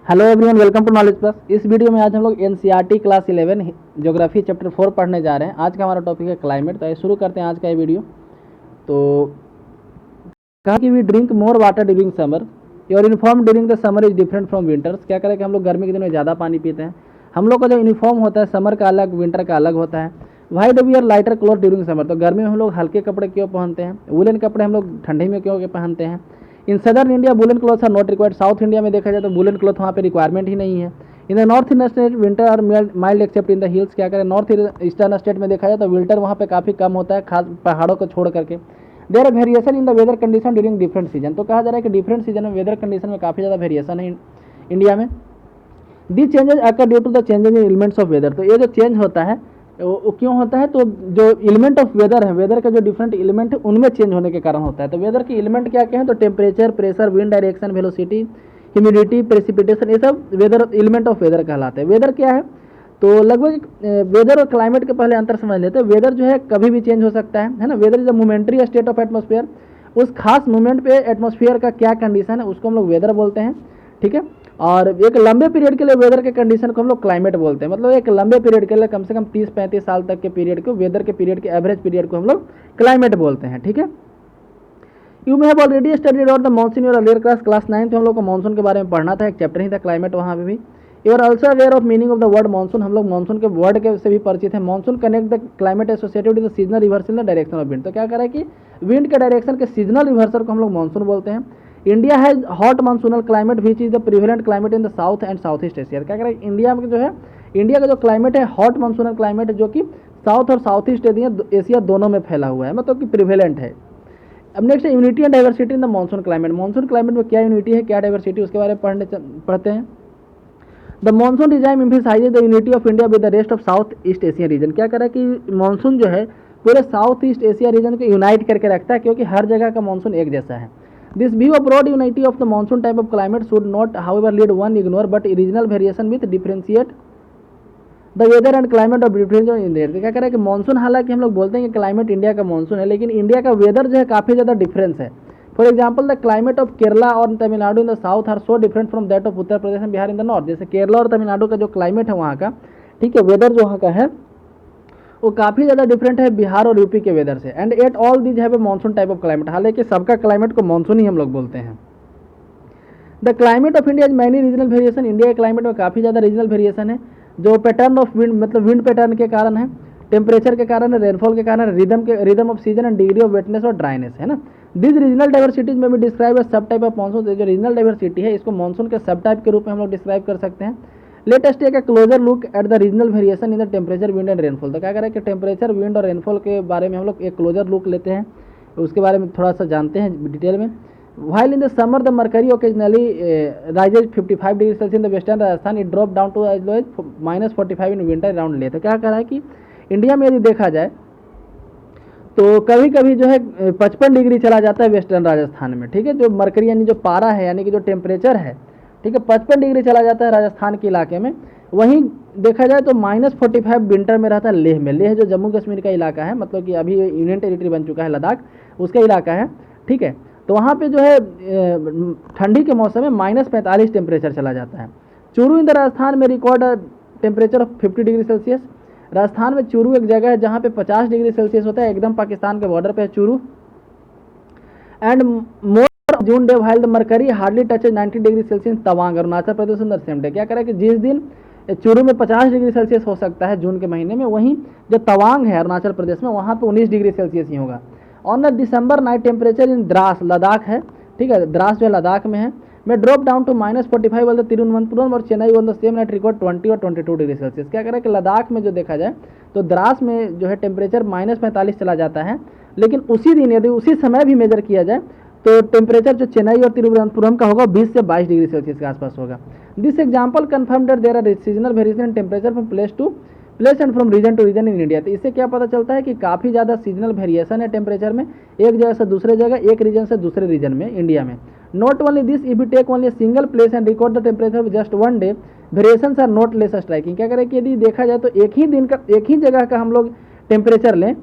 Hello everyone, welcome to Knowledge Plus. इस video में आज हम लोग एनसीईआरटी क्लास 11 ज्योग्राफी चैप्टर 4 पढ़ने जा रहे हैं। आज का हमारा टॉपिक है क्लाइमेट। तो आइए शुरू करते हैं आज का ये वीडियो। तो कहा कि we drink more water during summer, your uniform during the summer is different from winters. क्या करें कि हम लोग गर्मी के दिनों में ज़्यादा पानी पीते हैं। हम लोग का जो यूनिफॉर्म होता है समर का अलग, विंटर का अलग होता है। Why do we are lighter cloth during summer, तो गर्मी में हम लोग हल्के कपड़े क्यों पहनते हैं। वुलन कपड़े हम लोग ठंडी में क्यों पहनते हैं। In southern India woollen clothes are not required, south India में देखा जाए तो वुलन क्लॉथ वहाँ पे रिक्वायरमेंट ही नहीं है। In the north eastern state winter are mild except in the hills. क्या करें, नॉर्थ ईस्टर्न स्टेट में देखा जाए तो विंटर वहाँ पे काफ़ी कम होता है, खास पहाड़ों को छोड़ करके। There are variation in the weather condition during different season, तो कहा जा रहा है कि डिफरेंट सीजन में वेदर कंडीशन में काफ़ी ज़्यादा वेरिएशन है इंडिया में। This changes occur due to the changes in elements of weather, तो ये जो चेंज होता है वो क्यों होता है, तो जो एलिमेंट ऑफ वेदर है, वेदर का जो डिफरेंट एलिमेंट है उनमें चेंज होने के कारण होता है। तो वेदर के एलिमेंट क्या क्या है, तो temperature, pressure, wind direction, velocity, humidity, precipitation, ये सब वेदर एलिमेंट ऑफ वेदर कहलाते हैं। वेदर क्या है, तो लगभग वेदर और क्लाइमेट के पहले अंतर समझ लेते हैं। वेदर जो है कभी भी चेंज हो सकता है ना। Weather is a momentary state of atmosphere, उस खास मोमेंट पे एटमॉस्फेयर का क्या कंडीशन है उसको हम लोग वेदर बोलते हैं, ठीक है। और एक लंबे पीरियड के लिए वेदर के कंडीशन को हम लोग क्लाइमेट बोलते हैं। मतलब एक लंबे पीरियड के लिए कम से कम 30-35 साल तक के पीरियड को, वेदर के पीरियड के एवरेज पीरियड को हम लोग क्लाइमेट बोलते हैं, ठीक है। You may have already studied or the monsoon your earlier class 9 हम लोग को मानसून के बारे में पढ़ना था, एक चैप्टर ही था क्लाइमेट वहाँ पे भी। You are also aware of meaning of the word monsoon, हम लोग मानसून के वर्ड के से भी परिचित है। Monsoon connect the climate associated with the seasonal reversal in the direction of wind, तो क्या कह रहा है कि विंड के डायरेक्शन के सीजनल रिवर्सल को हम लोग मानसून बोलते हैं। India has hot monsoonal climate which is the prevalent climate in the south and south east Asia. क्या कह रहा है, इंडिया में जो है, इंडिया का जो क्लाइमेट है हॉट मानसूनल क्लाइमेट है, जो कि साउथ और साउथ ईस्ट एशिया दोनों में फैला हुआ है, मतलब कि प्रिवेलेंट है। अब नेक्स्ट है unity and diversity in the monsoon climate. Monsoon climate में क्या यूनिटी है, क्या डाइवर्सिटी, उसके बारे में पढ़ते हैं। The monsoon regime emphasises the unity of India with the rest of south east Asia region. क्या कह रहा है कि मानसून जो है पूरे साउथ ईस्ट एशिया रीजन को यूनाइट करके रखता है, क्योंकि हर जगह का मानसून एक जैसा है। This view of broad unity of the monsoon type of climate should not however lead one ignore but regional variation with differentiate the weather and climate of different India. क्या कह रहा है कि मानसून, हालांकि हम लोग बोलते हैं कि क्लाइमेट इंडिया का मानसून है, लेकिन इंडिया का वेदर जो है काफ़ी ज़्यादा डिफरेंस है। For example the climate of Kerala और Tamil Nadu in the south are so different from that of Uttar Pradesh and Bihar in the north. जैसे केरला और तमिलनाडु का जो क्लाइमेट है वहाँ का, ठीक है, वेदर जो वहाँ का है वो काफ़ी ज़्यादा डिफरेंट है बिहार और यूपी के वेदर से। And at all these have a monsoon type of climate, हालांकि सबका क्लाइमेट को मानसून ही हम लोग बोलते हैं। The climate of India is many regional variation, India के क्लाइमेट में काफ़ी ज़्यादा रीजनल वेरिएशन है, जो पैटर्न ऑफ विंड, मतलब विंड पैटर्न के कारण है, टेम्परेचर के कारण है, रेनफॉल के कारण, rhythm off season and degree of वेटनेस और ड्राइनेस, है ना। दिस रीजनल डाइवर्सिटीज में भी डिस्क्राइब एज सब टाइप ऑफ मानसून। जो रीजनल डाइवर्सिटी है इसको मानसून के सब टाइप के रूप में हम लोग डिस्क्राइब कर सकते हैं। Let us take a closer look at the regional variation in the temperature, wind and rainfall. तो क्या कह रहा है कि टेम्परेचर, विंड और रेनफॉल के बारे में हम लोग एक क्लोजर लुक लेते हैं, उसके बारे में थोड़ा सा जानते हैं डिटेल में। While in the summer the mercury occasionally rises 55 degree Celsius in the western Rajasthan, it drop down to as low as -45 in winter around Leh. तो क्या कह रहा है कि इंडिया में यदि देखा जाए तो कभी कभी जो है 55 डिग्री चला जाता है वेस्टर्न राजस्थान में, ठीक है। जो मरकरी यानी जो पारा है, यानी कि जो टेम्परेचर है, ठीक है, 55 डिग्री चला जाता है राजस्थान के इलाके में। वहीं देखा जाए तो -45 विंटर में रहता है लेह में। लेह जो जम्मू कश्मीर का इलाका है, मतलब कि अभी यूनियन टेरिटरी बन चुका है लद्दाख, उसका इलाका है, ठीक है। तो वहाँ पे जो है ठंडी के मौसम में -45 टेम्परेचर चला जाता है। चूरू इन द राजस्थान में record temperature of 50 degree Celsius. Rajasthan में चूरू एक जगह है जहाँ पे 50 डिग्री सेल्सियस होता है, एकदम पाकिस्तान के बॉर्डर पे है Churu. And more June day while the mercury hardly touches 90 degree Celsius Tawang, Arunachal Pradesh in the same day. क्या करें कि जिस दिन चूरू में 50 डिग्री सेल्सियस हो सकता है जून के महीने में, वहीं जो तवांग है अरुणाचल प्रदेश में, वहाँ पे 19 डिग्री सेल्सियस ही होगा। On the December night temperature in Dras, Ladakh है, ठीक है, द्रास जो है लद्दाख में है, में ड्रॉप डाउन टू -45 वाल द तिरुवनंतपुरम और Chennai on the same night record 20 और 22 डिग्री सेल्सियस। क्या करें कि लद्दाख में जो देखा जाए तो द्रास में जो है टेम्परेचर -45 चला जाता है, लेकिन उसी दिन यदि उसी समय भी मेजर किया जाए तो टेम्परेचर जो चेन्नई और तिरुवनंतपुरम का होगा 20 से 22 डिग्री सेल्सियस के आसपास होगा। This example confirm that there are seasonal variation in temperature from place to place and from region to region in India. तो इससे क्या पता चलता है कि काफ़ी ज़्यादा सीजनल वेरिएशन है टेम्परेचर में, एक जगह से दूसरे जगह, एक रीजन से दूसरे रीजन में इंडिया में। Not only this, if you take only single place and record the temperature of just one day, variations are not less striking. क्या करें कि यदि देखा जाए तो एक ही दिन का, एक ही जगह का हम लोग टेम्परेचर लें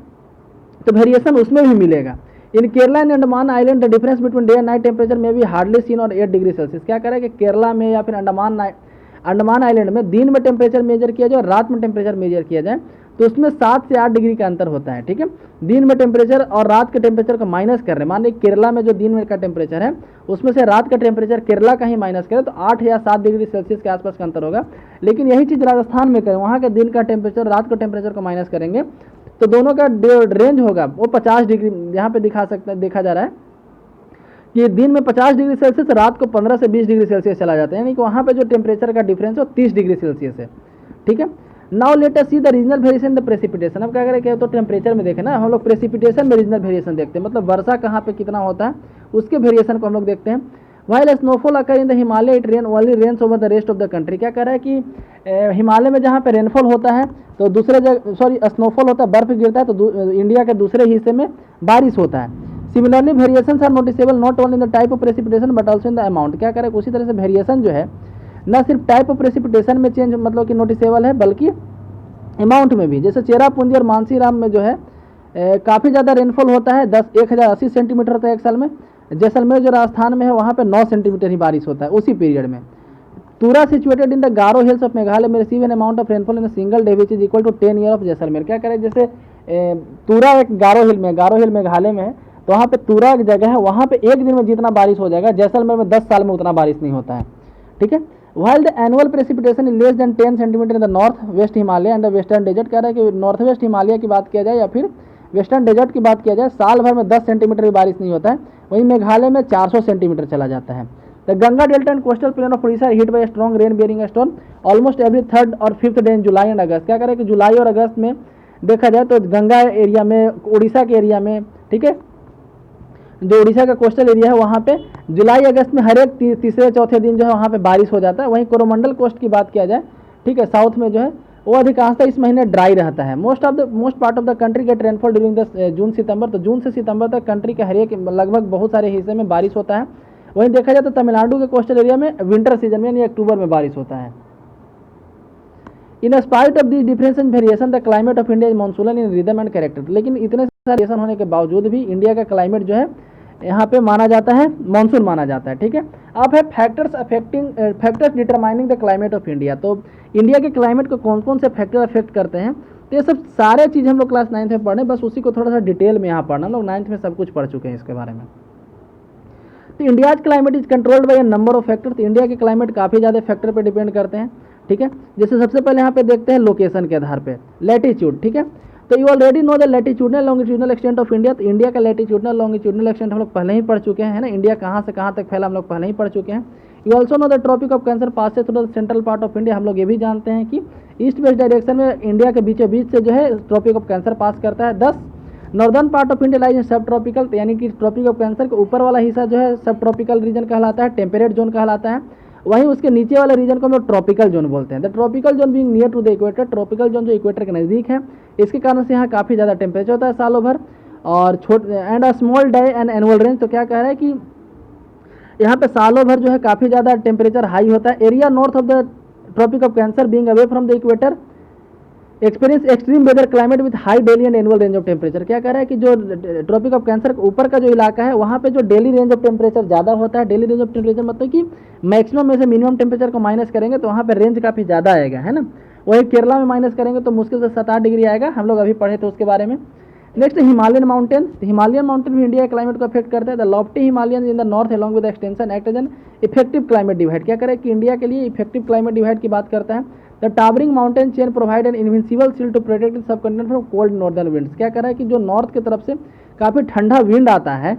तो वेरिएशन उसमें भी मिलेगा। In Kerala and Andaman island the difference between day and night temperature में भी हार्डली सीन और 8 डिग्री सेल्सियस। क्या कह रहा है कि केरला में या फिर अंडमान आइलैंड में दिन में टेम्परेचर मेजर किया जाए और रात में टेम्परेचर मेजर किया जाए तो उसमें 7 से 8 डिग्री का अंतर होता है। ठीक है, दिन में टेम्परेचर और रात के टेम्परेचर को माइनस कर रहे हैं, मान लीजिए केरला में जो दिन में का टेम्परेचर है उसमें से रात का टेम्परेचर केरला का ही माइनस करें तो 8 या 7 डिग्री सेल्सियस के आसपास का अंतर होगा। लेकिन यही चीज़ राजस्थान में करें, वहाँ के दिन का टेम्परेचर रात के टेम्परेचर को माइनस करेंगे तो दोनों का रेंज होगा वो 50 डिग्री, यहाँ पे देखा जा रहा है कि दिन में 50 डिग्री सेल्सियस, रात को 15 से 20 डिग्री सेल्सियस चला जाता है, यानी कि वहाँ पे जो टेम्परेचर का डिफरेंस है वो 30 डिग्री सेल्सियस है। ठीक है, now let us see the regional variation in the precipitation. अब क्या करें तो टेम्परेचर में देखें ना, हम लोग प्रेसिपिटेशन में रीजनल वेरिएशन देखते हैं, मतलब वर्षा कहाँ पे कितना होता है उसके वेरिएशन को हम लोग देखते हैं। While snowfall occur in the Himalaya it rain only rains over the rest of the country. क्या कह रहा है कि हिमालय में जहाँ पे रेनफॉल होता है तो दूसरे जगह स्नोफॉल होता है, बर्फ गिरता है तो इंडिया के दूसरे हिस्से में बारिश होता है। Similarly variations are noticeable not only in the type of precipitation but also in the amount. क्या करें उसी तरह से वेरिएशन जो है न सिर्फ टाइप ऑफ प्रेसिपिटेशन में चेंज मतलब कि नोटिसेबल है बल्कि अमाउंट में भी। जैसे चेरापूंजी और मानसीराम में जो है काफ़ी ज़्यादा रेनफॉल होता है, 1080 सेंटीमीटर होता है एक साल में। जैसलमेर जो राजस्थान में है वहाँ पे 9 सेंटीमीटर ही बारिश होता है उसी पीरियड में। Tura situated in the Garo hills of Meghalaya में receive an amount of rainfall in single day which is equal to 10 year of Jaisalmer. क्या करें जैसे तुरा एक गारो हिल मेघालय में है तो वहाँ पे तुरा एक जगह है, वहाँ पे एक दिन में जितना बारिश हो जाएगा जैसलमेर में 10 साल में उतना बारिश नहीं होता है। ठीक है, while the annual precipitation is less than 10 centimetre in the north west Himalaya and the western desert. कह रहा है कि नॉर्थ वेस्ट हिमालय की बात किया जाए या फिर वेस्टर्न डेजर्ट की बात किया जाए साल भर में 10 सेंटीमीटर भी बारिश नहीं होता है, वहीं मेघालय में 400 सेंटीमीटर चला जाता है। The Ganga delta and coastal plain of Orissa hit by strong rain bearing storm almost every 3rd और 5th day in July and August. क्या करें कि जुलाई और अगस्त में देखा जाए तो गंगा एरिया में, उड़ीसा के एरिया में, ठीक है, जो उड़ीसा का कोस्टल एरिया है वहाँ पे जुलाई अगस्त में हर एक तीसरे चौथे दिन जो है वहाँ पे बारिश हो जाता है। वहीं कोरोमंडल कोस्ट की बात किया जाए, ठीक है, साउथ में जो है वो अधिकांशतः इस महीने ड्राई रहता है। Most part of the country get rainfall during the June September. तो जून से सितंबर तक कंट्री के हर एक लगभग बहुत सारे हिस्से में बारिश होता है। वहीं देखा जाए तो तमिलनाडु के कोस्टल एरिया में विंटर सीजन में यानी अक्टूबर में बारिश होता है। In spite of this difference in variation the climate of India is monsoonal in rhythm and character. लेकिन इतने सारे वेरिएशन होने के बावजूद भी इंडिया का क्लाइमेट जो है यहाँ पे माना जाता है मानसून माना जाता है। ठीक है, अब है factors determining the climate of India. तो इंडिया के क्लाइमेट को कौन कौन से फैक्टर अफेक्ट करते हैं, तो ये सब सारे चीज़ हम लोग क्लास 9th में पढ़े, बस उसी को थोड़ा सा डिटेल में यहाँ पढ़ना। हम लोग 9th में सब कुछ पढ़ चुके हैं इसके बारे में। तो India's climate is controlled by a number of factor. तो इंडिया के क्लाइमेट काफ़ी ज़्यादा फैक्टर पर डिपेंड करते हैं। ठीक है, जैसे सबसे पहले यहाँ पे देखते हैं लोकेशन के आधार पे लैटिट्यूड। ठीक है, तो you already know the latitudinal longitudinal extent of India. तो इंडिया का लैटिट्यूडनल लॉन्गिट्यूडनल एक्सटेंट हम लोग पहले ही पढ़ चुके हैं, है ना, इंडिया कहाँ से कहाँ तक फैला हम लोग पहले ही पढ़ चुके हैं। You also know the tropic of Cancer passes through the central part of India. हम लोग ये भी जानते हैं कि ईस्ट वेस्ट डायरेक्शन में इंडिया के बीचों बीच से जो है ट्रॉपिक ऑफ कैंसर पास करता है। 10 northern part of India lies in सब ट्रॉपिकल, यानी कि ट्रॉपिक ऑफ कैंसर के ऊपर वाला हिस्सा जो है सब ट्रॉपिकल रीजन कहलाता है, टेम्परेट जोन कहलाता है। वहीं उसके नीचे वाले रीजन को हम लोग ट्रॉपिकल जोन बोलते हैं। The tropical zone being near to the equator, tropical zone जो इक्वेटर के नज़दीक है, इसके कारण से यहाँ काफ़ी ज़्यादा टेम्परेचर होता है सालों भर और and a small day and annual range. तो क्या कह रहा है कि यहाँ पे सालों भर जो है काफ़ी ज़्यादा टेम्परेचर हाई होता है। Area north of the tropic of Cancer being away from the equator experience extreme weather climate with high daily and annual range of temperature. क्या कह रहा है कि जो ट्रॉपिक ऑफ कैंसर के ऊपर का जो इलाका है वहाँ पे जो डेली रेंज ऑफ टेम्परेचर ज़्यादा होता है। डेली रेंज ऑफ टेम्परेचर मतलब कि मैक्सिमम में से मिनिमम टेम्परेचर को माइनस करेंगे तो वहाँ पे रेंज काफ़ी ज़्यादा आएगा, है ना। वही केरला में माइनस करेंगे तो मुश्किल से 7-8 डिग्री आएगा, हम लोग अभी पढ़े थे उसके बारे में। Next Himalayan mountain. Himalayan mountain भी इंडिया क्लाइमेट को अफेक्ट करते हैं। The lofty Himalayan in the north along with extension act as an effective climate divide. क्या करें कि इंडिया के लिए इफेक्टिव क्लाइमेट डिवाइड की बात करता है। The towering mountain chain provide an invincible shield to protect subcontinent from cold northern winds. क्या कर रहा है कि जो नॉर्थ की तरफ से काफ़ी ठंडा विंड आता है,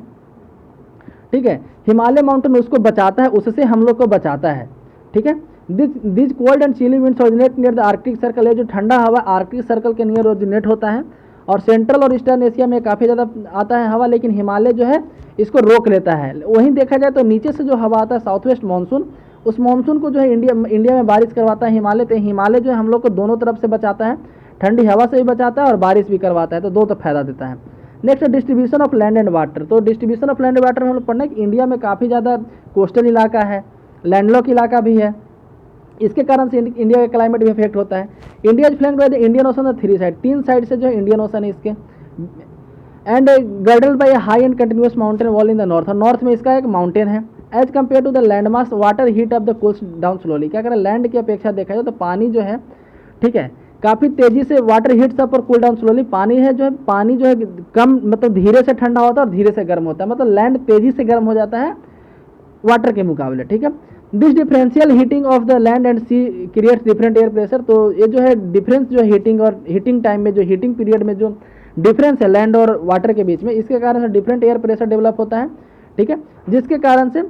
ठीक है, हिमालय माउंटेन उसको बचाता है, उससे हम लोग को बचाता है। ठीक है, this cold and chilly winds originate near the Arctic circle है। जो ठंडा हवा आर्कटिक सर्कल के नियर ओरिजिनेट होता है और सेंट्रल और ईस्टर्न एशिया में काफ़ी ज़्यादा आता है हवा, लेकिन हिमालय जो है इसको रोक लेता है। वहीं देखा जाए तो नीचे से जो हवा आता है साउथ वेस्ट मानसून, उस मानसून को जो है इंडिया में बारिश करवाता है हिमालय। तो हिमालय जो है हम लोग को दोनों तरफ से बचाता है, ठंडी हवा से भी बचाता है और बारिश भी करवाता है, तो दो तो फायदा देता है। Next distribution of land and water. तो distribution of land and water में हम लोग पढ़ना है कि इंडिया में काफ़ी ज़्यादा कोस्टल इलाका है, लैंडलॉक इलाका भी है, इसके कारण से इंडिया का क्लाइमेट भी इफेक्ट होता है। India is flanked by the Indian ocean 3 side, 3 side से जो है इंडियन ओशन है इसके। And girdled by high and continuous mountain wall in the north, और नॉर्थ में इसका एक माउंटेन है। As compared to the land mass water heat of the cools down slowly, क्या करें लैंड की अपेक्षा देखा जाए तो पानी जो है, ठीक है, काफ़ी तेजी से वाटर हीट्स अप और कूल डाउन स्लोली, पानी है जो है, पानी जो है कम मतलब धीरे से ठंडा होता है और धीरे से गर्म होता है, मतलब लैंड तेजी से गर्म हो जाता है वाटर के मुकाबले, ठीक है। This differential heating of the land and sea creates different air pressure, तो ये जो है डिफरेंस जो हीटिंग और हीटिंग टाइम में जो हीटिंग पीरियड में जो डिफरेंस है लैंड और वाटर के बीच में, इसके कारण से डिफरेंट एयर प्रेशर डेवलप होता है, ठीक है, जिसके कारण से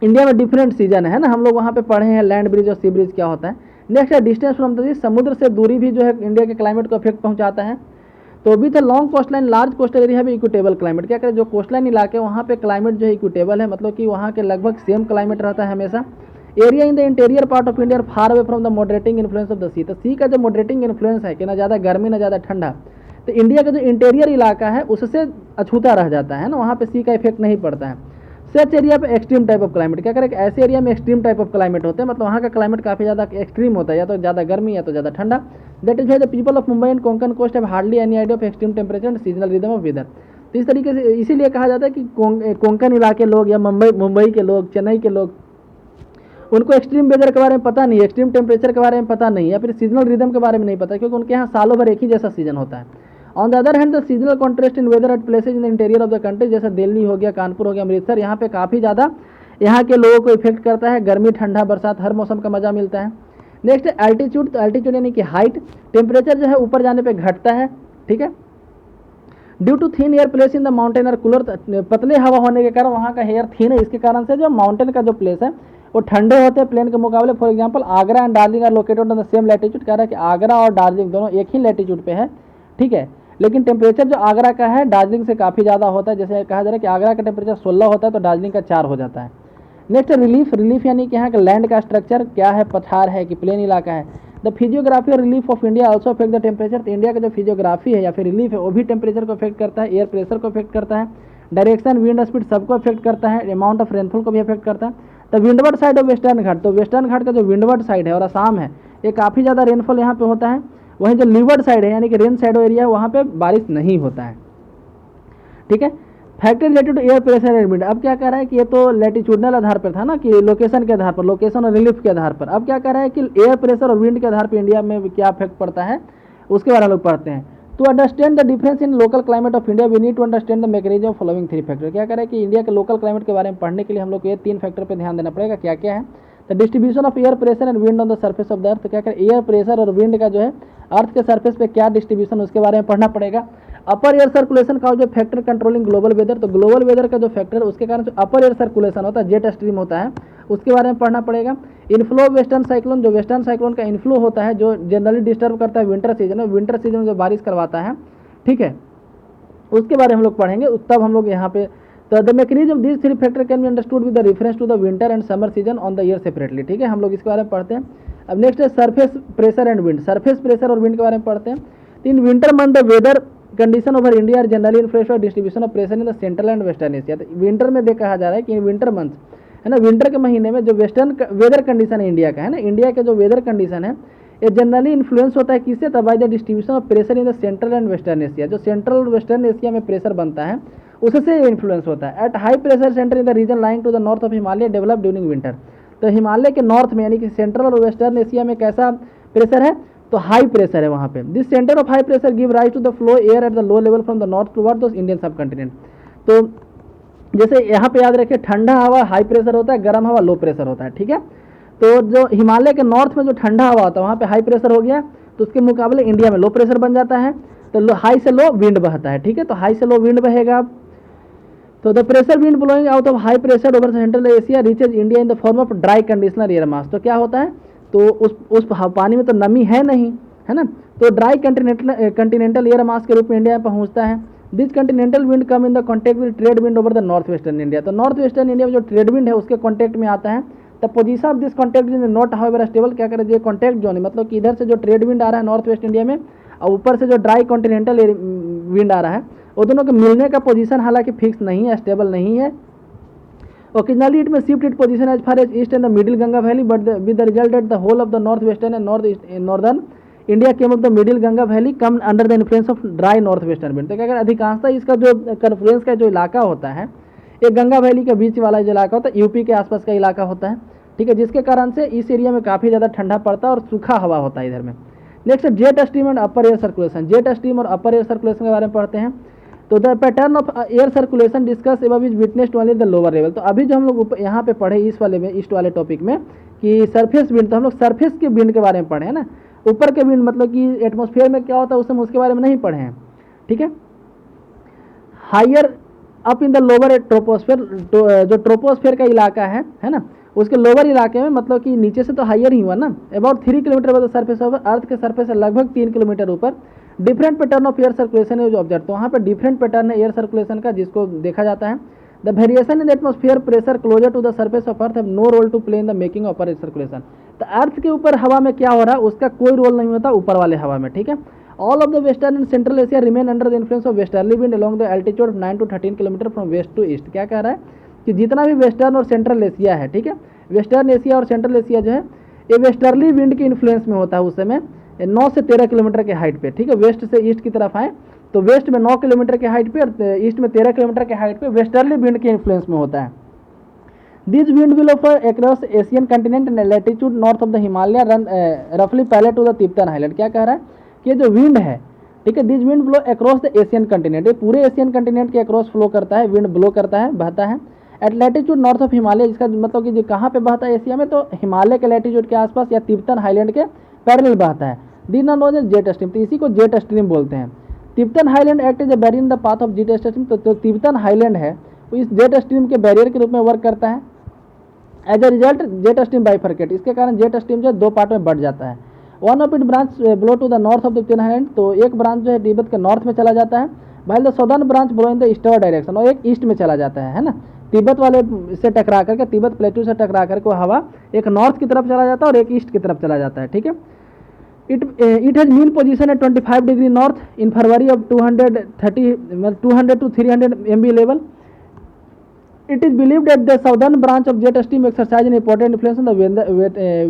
इंडिया में डिफरेंट सीजन है ना, हम लोग वहाँ पे पढ़े हैं लैंड ब्रिज और सी ब्रिज क्या होता है। नेक्स्ट है डिस्टेंस फ्रॉम द सी, समुद्र से दूरी भी जो है इंडिया के क्लाइमेट को इफेक्ट पहुँचाता है। तो with a long coast line large coastal area भी इक्विटेबल क्लाइमेट, क्या करें जो कोस्ट लाइन इलाके वहाँ पे क्लाइमेट जो है इक्विटेबल है, मतलब कि वहाँ के लगभग सेम क्लाइमेट रहता है हमेशा। Area in the interior part of India far away from the moderating influence of the sea, तो सी का जो मॉडरेटिंग इन्फ्लुएंस है कि ना ज़्यादा गर्मी ना ज़्यादा ठंडा, तो इंडिया का जो इंटीरियर इलाका है उससे अछूता रह जाता है ना, वहाँ पे सी का इफेक्ट नहीं पड़ता है। सच एरिया पे एक्सट्रीम टाइप ऑफ क्लाइमेट, क्या करें ऐसे एरिया में एक्सट्रीम टाइप ऑफ क्लाइमेट होते हैं, मतलब वहाँ का क्लाइमेट काफ़ी ज़्यादा एक्सट्रीम होता है, या तो ज़्यादा गर्मी या तो ज़्यादा ठंडा। That is why the people of Mumbai and Konkan coast have hardly any idea of extreme temperature and seasonal rhythm of weather. तो इस तरीके से इसीलिए कहा जाता है कि कोंकण इलाके लोग या मुंबई के लोग, चेन्नई के लोग, उनको एक्सट्रीम वेदर के बारे में पता नहीं है, एक्सट्रीम टेम्परेचर के बारे में पता नहीं है, या फिर सीजनल रिदम के बारे में नहीं पता, क्योंकि उनके यहाँ सालों भर एक ही जैसा सीजन होता है। On the other hand the seasonal contrast in weather at places in the interior of the country, जैसे दिल्ली हो गया, कानपुर हो गया, अमृतसर, यहाँ पे काफ़ी ज़्यादा यहाँ के लोगों को इफेक्ट करता है, गर्मी ठंडा बरसात हर मौसम का मजा मिलता है। नेक्स्ट एल्टीट्यूड, तो एल्टीट्यूड यानी कि हाइट, टेम्परेचर जो है ऊपर जाने पे घटता है, ठीक है, due to thin air place in the mountain और कूलर, पतले हवा होने के कारण वहाँ का एयर थिन है, इसके कारण से जो माउंटेन का जो प्लेस है वो ठंडे होते हैं प्लेन के मुकाबले। For example Agra and Darjeeling are located on the same latitude, कह रहा है कि आगरा और दार्जिलिंग दोनों एक ही लैटिट्यूड पे है, ठीक है, लेकिन टेम्परेचर जो आगरा का है दार्जिलिंग से काफ़ी ज़्यादा होता है, जैसे कहा जा रहा है कि आगरा का टेम्परेचर 16 होता है तो दार्जिलिंग का 4 हो जाता है। नेक्स्ट रिलीफ, रिलीफ यानी कि यहाँ का लैंड का स्ट्रक्चर क्या है, पठार है कि प्लेन इलाका है। द फिजियोग्राफी और relief of India also affect the temperature, तो इंडिया का जो फिजियोग्राफी है या फिर रिलीफ है वो भी टेम्परेचर को अफेक्ट करता है, एयर प्रेशर को अफेक्ट करता है, डायरेक्शन विंड स्पीड सबको अफेक्ट करता है, अमाउंट ऑफ रेनफॉल को भी अफेक्ट करता है। The windward side of western Ghat, तो वेस्टर्न घाट का जो विंडवर्ड साइड है और असम है ये काफ़ी ज़्यादा रेनफॉल यहाँ पे होता है, वहीं जो लीवर्ड साइड है यानी कि रेन साइड एरिया है वहाँ पे बारिश नहीं होता है, ठीक है। Factor related to air pressure and wind, अब क्या कह रहा है कि ये तो लैटिट्यूडनल आधार पर था ना कि लोकेशन के आधार पर, लोकेशन और रिलीफ के आधार पर, अब क्या कह रहा है कि एयर प्रेशर और विंड के आधार पर इंडिया में क्या इफेक्ट पड़ता है उसके बारे में लोग पढ़ते हैं। To understand the difference in local climate of India we need to understand the mechanism of following 3 factor, क्या कह रहा है कि इंडिया के लोकल क्लाइमेट के बारे में पढ़ने के लिए हम लोग को ये 3 फैक्टर पर ध्यान देना पड़ेगा। क्या क्या है, the distribution of air pressure and wind on the surface of the earth, क्या करें एयर प्रेशर और विंड का जो है अर्थ के सरफेस पे क्या डिस्ट्रीब्यूशन उसके बारे में पढ़ना पड़ेगा। अपर एयर सर्कुलेशन का जो फैक्टर कंट्रोलिंग ग्लोबल वेदर, तो ग्लोबल वेदर का जो फैक्टर उसके कारण जो अपर एयर सर्कुलेशन होता है, जेट स्ट्रीम होता है, उसके बारे में पढ़ना पड़ेगा। इनफ्लो वेस्टर्न साइक्लोन, जो वेस्टर्न साइक्लोन का इनफ्लो होता है जो जनरली डिस्टर्ब करता है विंटर सीजन में, विंटर सीजन में जो बारिश करवाता है, ठीक है, उसके बारे में हम लोग पढ़ेंगे, तब हम लोग यहाँ पे। तो the mechanism this 3 factor can be understood with the reference to the winter and summer season on the year separately, ठीक है, हम लोग इसके बारे में पढ़ते हैं। अब नेक्स्ट है surface pressure and wind, surface pressure और विंड के बारे में पढ़ते हैं। In winter month the weather condition over India are generally influenced by distribution of pressure in the central and western Asia, तो विंटर में कहा जा रहा है कि इन विंटर मंथ है ना, विंटर के महीने में जो वेस्टर्न वेदर कंडीशन है इंडिया का है ना, इंडिया के जो वेदर कंडीशन है ये जनरली इन्फ्लुएंस होता है किससे, तब by the distribution of pressure in the central and western Asia, जो सेंट्रल और वेस्टर्न एशिया में प्रेशर बनता है उससे इन्फ्लुएंस होता है। At high pressure centre in the region lying to the north of Himalaya develop during winter, तो हिमालय के नॉर्थ में यानी कि सेंट्रल और वेस्टर्न एशिया में कैसा प्रेशर है, तो हाई प्रेशर है वहाँ पे। This centre of high pressure give rise to the flow air at the low level from the north toward the Indian subcontinent, तो जैसे यहाँ पे याद रखिए ठंडा हवा हाई प्रेशर होता है, गर्म हवा लो प्रेशर होता है, ठीक है। तो जो हिमालय के नॉर्थ में जो ठंडा हवा होता है वहाँ पे हाई प्रेशर हो गया, तो उसके मुकाबले इंडिया में लो प्रेशर बन जाता है, तो हाई से लो विंड बहता है, ठीक है, तो हाई से लो विंड बहेगा। तो the pressure wind blowing out of high pressure over central Asia reaches India in the form of dry conditioner air mass, तो क्या होता है, तो उस पानी में तो नमी है नहीं, है ना, तो ड्राई कंटिनेंटल एयर मास के रूप में इंडिया में पहुंचता है। This Continental wind come in the contact with trade wind over the north western India, तो नॉर्थ वेस्टर्न इंडिया में जो ट्रेड विंड है उसके कॉन्टेक्ट में आता है। The position of this contact is not however stable, क्या करें जो कॉन्टेक्ट जोन है, मतलब कि इधर से जो ट्रेड विंड आ रहा है नॉर्थ वेस्ट इंडिया में और ऊपर से जो ड्राई कॉन्टिनेंटल विंड आ रहा है, वो दोनों के मिलने का पोजीशन हालांकि फिक्स नहीं है, स्टेबल नहीं है। Occasionally it may shift it position as far as east and the middle Ganga valley, but with the result that the whole of the north western and northern India came of the middle Ganga valley come under the influence of dry north western wind. तो क्या अगर अधिकांशतः इसका जो confluence का जो इलाका होता है, एक गंगा वैली के बीच वाला जो इलाका होता है, यूपी के आसपास का इलाका होता है, ठीक है, जिसके कारण से इस एरिया में काफ़ी ज़्यादा ठंडा पड़ता है और सूखा हवा होता है इधर में। Next jet stream and upper air circulation. Jet stream और अपर एयर सर्कुलेशन के बारे में पढ़ते हैं। तो the pattern of air circulation discuss above is witnessed only the lower level. तो अभी जो हम लोग यहाँ पे पढ़े इस वाले में, इस वाले टॉपिक में कि सरफेस विंड, तो हम लोग सरफेस के विंड के बारे में पढ़े हैं ना। ऊपर के विंड मतलब कि एटमॉस्फेयर में क्या होता है उसके बारे में नहीं पढ़े हैं, ठीक है। Higher up in the lower troposphere, जो ट्रोपोस्फेयर का इलाका है ना, उसके लोअर इलाके में, मतलब कि नीचे से तो हायर ही हुआ ना, about 3 kilometre above the surface of earth के सरफेस से लगभग 3 किलोमीटर ऊपर different pattern of air circulation है जो ऑब्जर्व। तो वहाँ पे डिफरेंट पैटर्न है एयर सर्कुलेशन का जिसको देखा जाता है। The variation in the atmosphere pressure closer to the surface of earth have no role to play in the making of air circulation. तो अर्थ के ऊपर हवा में क्या हो रहा है उसका कोई रोल नहीं होता ऊपर वाले हवा में, ठीक है। All of the western and central Asia remain under the influence of westerly wind along the altitude 9 to 13 kilometre from west to east. क्या कह रहा है कि जितना भी वेस्टर्न और सेंट्रल एशिया है, ठीक है, वेस्टर्न एशिया और सेंट्रल एशिया जो है ये वेस्टर्ली विंड के इन्फ्लुएंस में होता है उस समय 9 से 13 किलोमीटर के हाइट पे, ठीक है। वेस्ट से ईस्ट की तरफ आए तो वेस्ट में 9 किलोमीटर के हाइट पे और ईस्ट में 13 किलोमीटर के हाइट पे वेस्टर्ली विंड के इन्फ्लुएंस में होता है। This wind will off across Asian continent and latitude north of the Himalaya run रफली parallel to the Tibetan highland. क्या कह रहा है कि जो विंड है, ठीक है, this wind blow across the Asian continent, ये पूरे एशियन कंटिनेंट के अक्रॉस फ्लो करता है, विंड ब्लो करता है, बहता है। At latitude north of Himalaya, इसका मतलब कि जो कहाँ पे बहता है एशिया में, तो हिमालय के लैटिट्यूड के आसपास या तिब्बतन हाईलैंड के पैरेलल बहता है। दी नोन एज जेट स्ट्रीम, तो इसी को जेट स्ट्रीम बोलते हैं। Tibetan highland act is a barrier in the path of jet stream. तो तिब्बतन हाईलैंड है वो इस जेट स्ट्रीम के बैरियर के रूप में वर्क करता है। As a result jet stream bifurcate, इसके कारण जेट स्ट्रीम जो है 2 पार्ट में बढ़ जाता है। One of it branch blow to the north of Tibetan highland, तो एक ब्रांच जो है तिब्बत के नॉर्थ में चला जाता है, while the southern branch blow in the eastern direction, और एक ईस्ट में चला जाता है ना। तिब्बत वाले से टकरा करके, तिब्बत प्लेटू से टकरा करके हवा एक नॉर्थ की तरफ चला जाता है और एक ईस्ट की तरफ चला जाता है, ठीक है। It has mean position at 25 degree north in February of 200 to 300 MB level. It is believed that the southern branch of jet stream exercise an important influence on the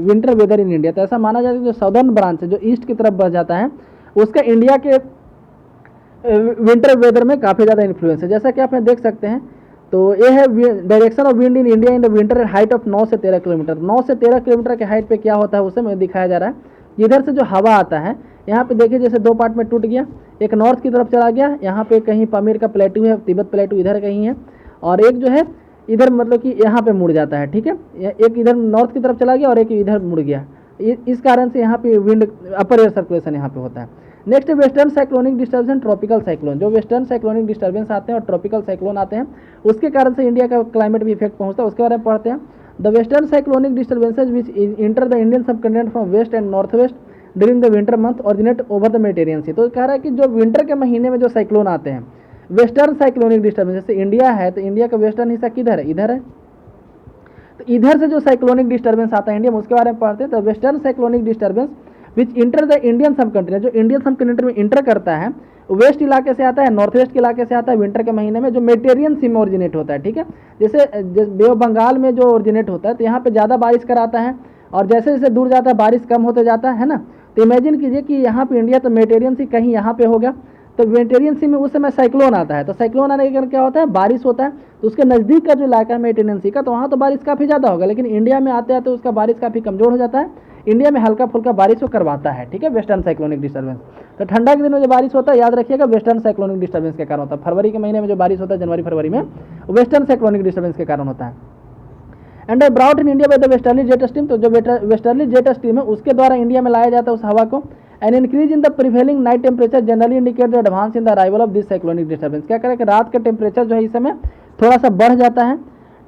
winter weather in India। तो ऐसा माना जाता है जो southern branch है जो east की तरफ बढ़ जाता है उसका इंडिया के विंटर वेदर में काफ़ी ज़्यादा इन्फ्लुएंस है। जैसा कि आप देख सकते हैं, तो ये है direction of wind in India in the winter height of 9 से 13 किलोमीटर। 9 से 13 किलोमीटर के हाइट पे क्या होता है उसे मैं दिखाया जा रहा है। इधर से जो हवा आता है यहाँ पे देखिए जैसे 2 पार्ट में टूट गया, एक नॉर्थ की तरफ चला गया, यहाँ पे कहीं पामीर का प्लेटू है, तिब्बत प्लेटू इधर कहीं है, और एक जो है इधर मतलब कि यहाँ पे मुड़ जाता है, ठीक है। एक इधर नॉर्थ की तरफ चला गया और एक इधर मुड़ गया, इस कारण से यहाँ पे विंड अपर एयर सर्कुलेशन यहाँ पे होता है। Next western cyclonic disturbance and tropical cyclone. जो वेस्टर्न साइक्लोनिक डिस्टर्बेंस आते हैं और ट्रॉपिकल साइक्लोन आते हैं उसके कारण से इंडिया का क्लाइमेट भी इफेक्ट पहुँचता है, उसके बारे में पढ़ते हैं। The western cyclonic disturbances which enter the Indian subcontinent from west and north west during the winter month originate over the Mediterranean sea. तो कह रहा है कि जो विंटर के महीने में जो साइक्लोन आते हैं वेस्टर्न साइक्लोनिक डिस्टर्बेंस, जैसे इंडिया है तो इंडिया का वेस्टर्न हिस्सा किधर है, इधर है, तो इधर से जो साइक्लोनिक डिस्टर्बेंस आता है इंडिया में उसके बारे में पढ़ते हैं। तो western cyclonic disturbance which enter the Indian सब कंटिनेंट, जो इंडियन सब कंटिनेंट में इंटर करता है वेस्ट इलाके से आता है, नॉर्थ वेस्ट के इलाके से आता है विंटर के महीने में, जो मेडिटेरियन सी में ओरिजिनेट होता है, ठीक है। जैसे बे ऑफ बंगाल में जो ओरिजिनेट होता है तो यहाँ पे ज़्यादा बारिश कराता है और जैसे जैसे दूर जाता है बारिश कम होते जाता है ना। तो इमेजिन कीजिए कि यहाँ पे इंडिया तो मेडिटेरियन सी कहीं यहाँ पे होगा, तो मेडिटेरियन सी में उस समय साइक्लोन आता है, तो साइक्लोन आने के कारण क्या होता है बारिश होता है, तो उसके नज़दीक का जो इलाका है मेडिटेरियन सी का तो वहाँ तो बारिश काफ़ी ज़्यादा होगा, लेकिन इंडिया में आते आते उसका बारिश काफ़ी कमज़ोर हो जाता है, इंडिया में हल्का फुल्का बारिश वो करवाता है, ठीक है, वेस्टर्न साइक्लोनिक डिस्टर्बेंस। तो ठंडा के दिनों जो बारिश होता है याद रखिएगा वेस्टर्न साइक्लोनिक डिस्टर्बेंस के कारण होता है। फरवरी के महीने में जो बारिश होता है जनवरी फरवरी में वेस्टर्न साइक्लोनिक डिस्टर्बेंस के कारण होता है। And brought in India by the westerly jet stream, तो जो वेस्टर्ली जेट स्ट्रीम है उसके द्वारा इंडिया में लाया जाता है उस हवा को। An increase in the prevailing night temperature generally indicate the advance in the arrival of this cyclonic disturbance. क्या करें कि रात का टेम्परेचर जो है इस समय थोड़ा सा बढ़ जाता है,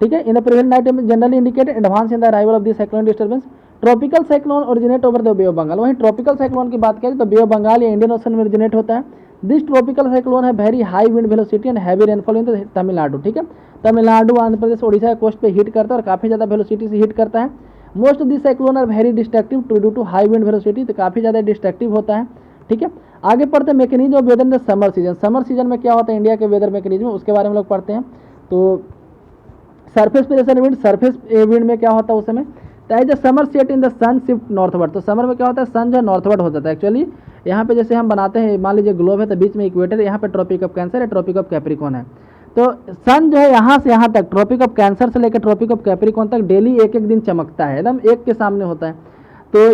ठीक है। In the prevailing night generally indicate advance in the arrival of this cyclonic disturbance. Tropical cyclone originate over the bay of Bengal. वहीं ट्रॉपिकल साइक्लोन की बात करें तो बे ऑफ बंगाल या इंडियन ओशन में ओरिजिनेट होता है। दिस ट्रॉपिकल साइक्लोन है very high wind velocity and heavy rainfall in the Tamil Nadu, ठीक है। तमिलनाडु, आंध्र प्रदेश, ओडिशा के कोस्ट पे हिट करता है और काफ़ी ज़्यादा वेलोसिटी से हिट करता है। Most of this cyclone are very destructive due to high wind velocity, तो काफ़ी ज़्यादा डिस्ट्रक्टिव होता है, ठीक है। आगे पढ़ते हैं mechanism of weather in the summer season. Summer season में क्या होता है इंडिया के वेदर मैकेनिज्म उसके बारे में लोग पढ़ते हैं। तो surface pressure wind, surface wind में क्या होता है उस समय तो as the summer set in the sun shift northward, तो समर में क्या होता है, सन जो है नॉर्थवर्ड हो जाता है। एक्चुअली यहाँ पे जैसे हम बनाते हैं, मान लीजिए ग्लोब है तो बीच में इक्वेटर, यहाँ पे ट्रॉपिक ऑफ कैंसर है, ट्रॉपिक ऑफ कैप्रिकॉन है। तो सन जो है यहाँ से यहाँ तक, ट्रॉपिक ऑफ कैंसर से लेकर ट्रॉपिक ऑफ कैप्रिकॉन तक डेली एक एक दिन चमकता है, एकदम एक के सामने होता है। तो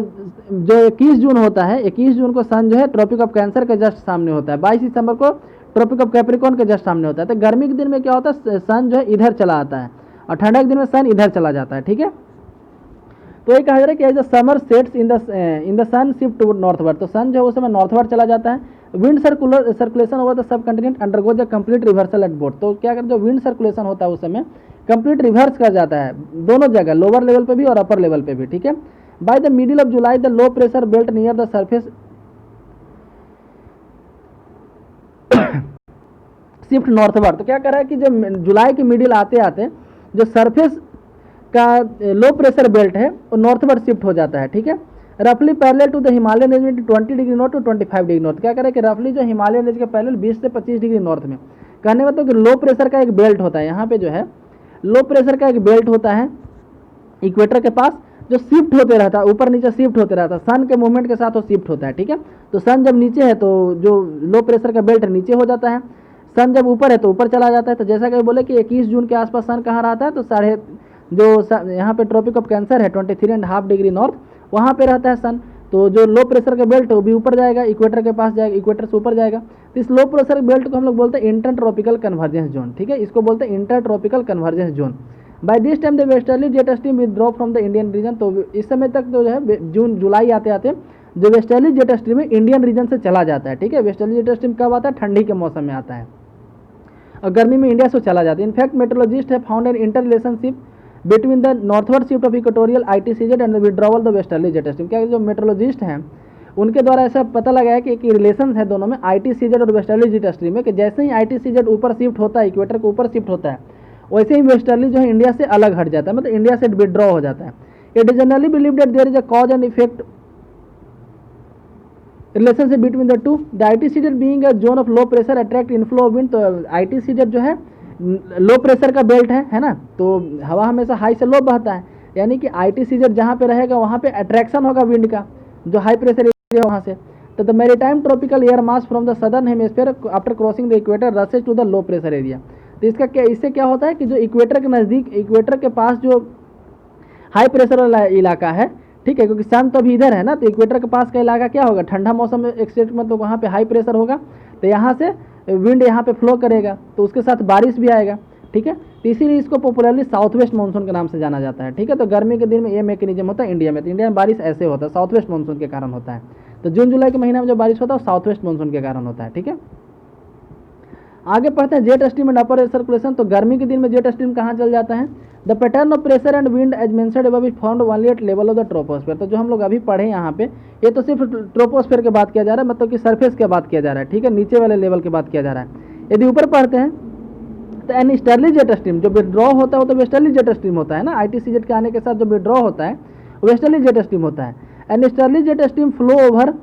जो 21 जून होता है, 21 जून को सन जो है ट्रॉपिक ऑफ कैंसर के जस्ट सामने होता है, 22 दिसंबर को ट्रॉपिक ऑफ कैप्रिकॉन के जस्ट सामने होता है। तो गर्मी के दिन में क्या होता है, सन जो है इधर चला आता है, और ठंडा के दिन में सन इधर चला जाता है, ठीक है। तो ये कहा जा रहा है कि as the summer sets in the sun shift to northward, तो सन जो है उस समय नॉर्थवर्ड चला जाता है। Wind circulation over the sub continent undergoes the complete reversal at both, तो क्या करते, जो विंड सर्कुलेशन होता है उस समय कंप्लीट रिवर्स कर जाता है दोनों जगह, लोअर लेवल पे भी और अपर लेवल पे भी, ठीक है। By the middle of July the low pressure belt near the surface shift northward, तो क्या कर रहा है कि जो जुलाई के मिडिल आते आते जो सरफेस का लो प्रेशर बेल्ट है वो नॉर्थवर्ड शिफ्ट हो जाता है, ठीक है। रफली parallel to the Himalayan range में 20 degree north to 25 degree north, क्या करे कि रफली जो हिमालयन रेंज के पैरेलल 20 से 25 डिग्री नॉर्थ में, कहने मतलब कि लो प्रेशर का एक बेल्ट होता है, यहाँ पे जो है लो प्रेशर का एक बेल्ट होता है इक्वेटर के पास, जो शिफ्ट होते रहता है, ऊपर नीचे शिफ्ट होते रहता है, सन के मूवमेंट के साथ वो शिफ्ट होता है, ठीक है। तो सन जब नीचे है तो जो लो प्रेशर का बेल्ट नीचे हो जाता है, सन जब ऊपर है तो ऊपर चला जाता है। तो जैसा कि बोले कि 21 जून के आसपास सन कहाँ रहता है, तो जो यहाँ पे ट्रॉपिक ऑफ कैंसर है 23.5 डिग्री नॉर्थ, वहाँ पे रहता है सन। तो जो लो प्रेशर का बेल्ट है वो भी ऊपर जाएगा, इक्वेटर के पास जाएगा, इक्वेटर से ऊपर जाएगा। तो इस लो प्रेशर बेल्ट को हम लोग बोलते हैं इंटर ट्रॉपिकल कन्वर्जेंस जोन, ठीक है, इसको बोलते हैं inter tropical convergence zone. By this time the westerly jet stream withdraw from the Indian region, तो इस समय तक जो है जून जुलाई आते आते जो वेस्टर्ली जेट स्ट्रीम है इंडियन रीजन से चला जाता है, ठीक है। वेस्टर्ली जेट स्ट्रीम कब आता है, ठंडी के मौसम में आता है, और गर्मी में इंडिया से चला जाता है। इनफैक्ट मेट्रोलॉजिस्ट है found an inter relationship between the northward shift of equatorial ITCZ and the withdrawal the westerly jet stream, क्या जो मेट्रोलॉजिस्ट हैं उनके द्वारा ऐसा पता लगा है कि एक रिलेशन है दोनों में, ITCZ और वेस्टर्ली जेट स्ट्रीम में, कि जैसे ही ITCZ ऊपर शिफ्ट होता है, इक्वेटर के ऊपर शिफ्ट होता है, वैसे ही वेस्टर्ली जो है इंडिया से अलग हट जाता है, मतलब इंडिया से विड्रॉ हो जाता है। It is generally believe that there is a cause and effect relationship between the two. The ITCZ being a zone of low pressure attract inflow of wind, तो ITCZ जो है लो प्रेशर का belt है ना, तो हवा हमेशा high से लो बहता है, यानी कि ITCZ जहाँ पे रहेगा वहाँ पे अट्रैक्शन होगा विंड का, जो हाई प्रेशर एरिया वहाँ से। तो the maritime tropical air mass from the southern hemisphere after crossing the equator rushes to the low pressure area. तो इसका क्या, इससे क्या होता है कि जो इक्वेटर के नज़दीक, इक्वेटर के पास जो हाई प्रेशर वाला इलाका है, ठीक है, क्योंकि सन तो अभी इधर है ना, तो इक्वेटर के पास का इलाका क्या होगा, ठंडा मौसम में एक स्टेट में, तो वहाँ पे हाई प्रेशर होगा, तो यहाँ से विंड यहाँ पे फ्लो करेगा, तो उसके साथ बारिश भी आएगा, ठीक है। तो इसीलिए इसको पॉपुलरली साउथ वेस्ट मानसून के नाम से जाना जाता है, ठीक है। तो गर्मी के दिन में ये मैकेनिज्म होता है इंडिया में, तो इंडिया में बारिश ऐसे होता है, साउथ वेस्ट मानसून के कारण होता है। तो जून जुलाई के महीने में जो बारिश होता है वो साउथ वेस्ट मानसून के कारण होता है, ठीक है। आगे पढ़ते हैं jet stream and upper air circulation. तो गर्मी के दिन में जेट स्ट्रीम कहाँ चल जाता है, the pattern of pressure and wind as mentioned above is found only at level of the troposphere. तो जो हम लोग अभी पढ़े यहाँ पे, ये तो सिर्फ ट्रोपोस्फेयर की बात किया जा रहा है, मतलब कि सरफेस की बात किया जा रहा है, ठीक है, नीचे वाले लेवल की बात किया जा रहा है। यदि ऊपर पढ़ते हैं तो एन ईस्टर्ली जेट स्ट्रीम जो विड्रॉ होता है वो तो वेस्टर्ली जेट स्ट्रीम होता है ना, ITCZ के आने के साथ जो विड्रॉ होता है वेस्टर्ली जेट स्ट्रीम होता है। An easterly jet stream flow over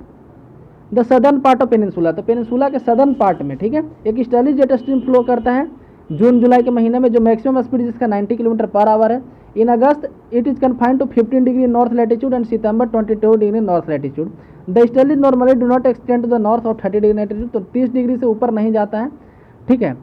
the southern part of peninsula, तो पेनिनसुला के सदर्न पार्ट में, ठीक है, एक ईस्टर्ली जेट स्ट्रीम फ्लो करता है जून जुलाई के महीने में, जो मैक्सिमम स्पीड जिसका 90 किलोमीटर पर आवर है। In August it is confined to 15 degree north latitude and September 22 degree north latitude. The easterly normally do not extend to the north of 30 degree latitude, तो 30 degree से ऊपर नहीं जाता है, ठीक है,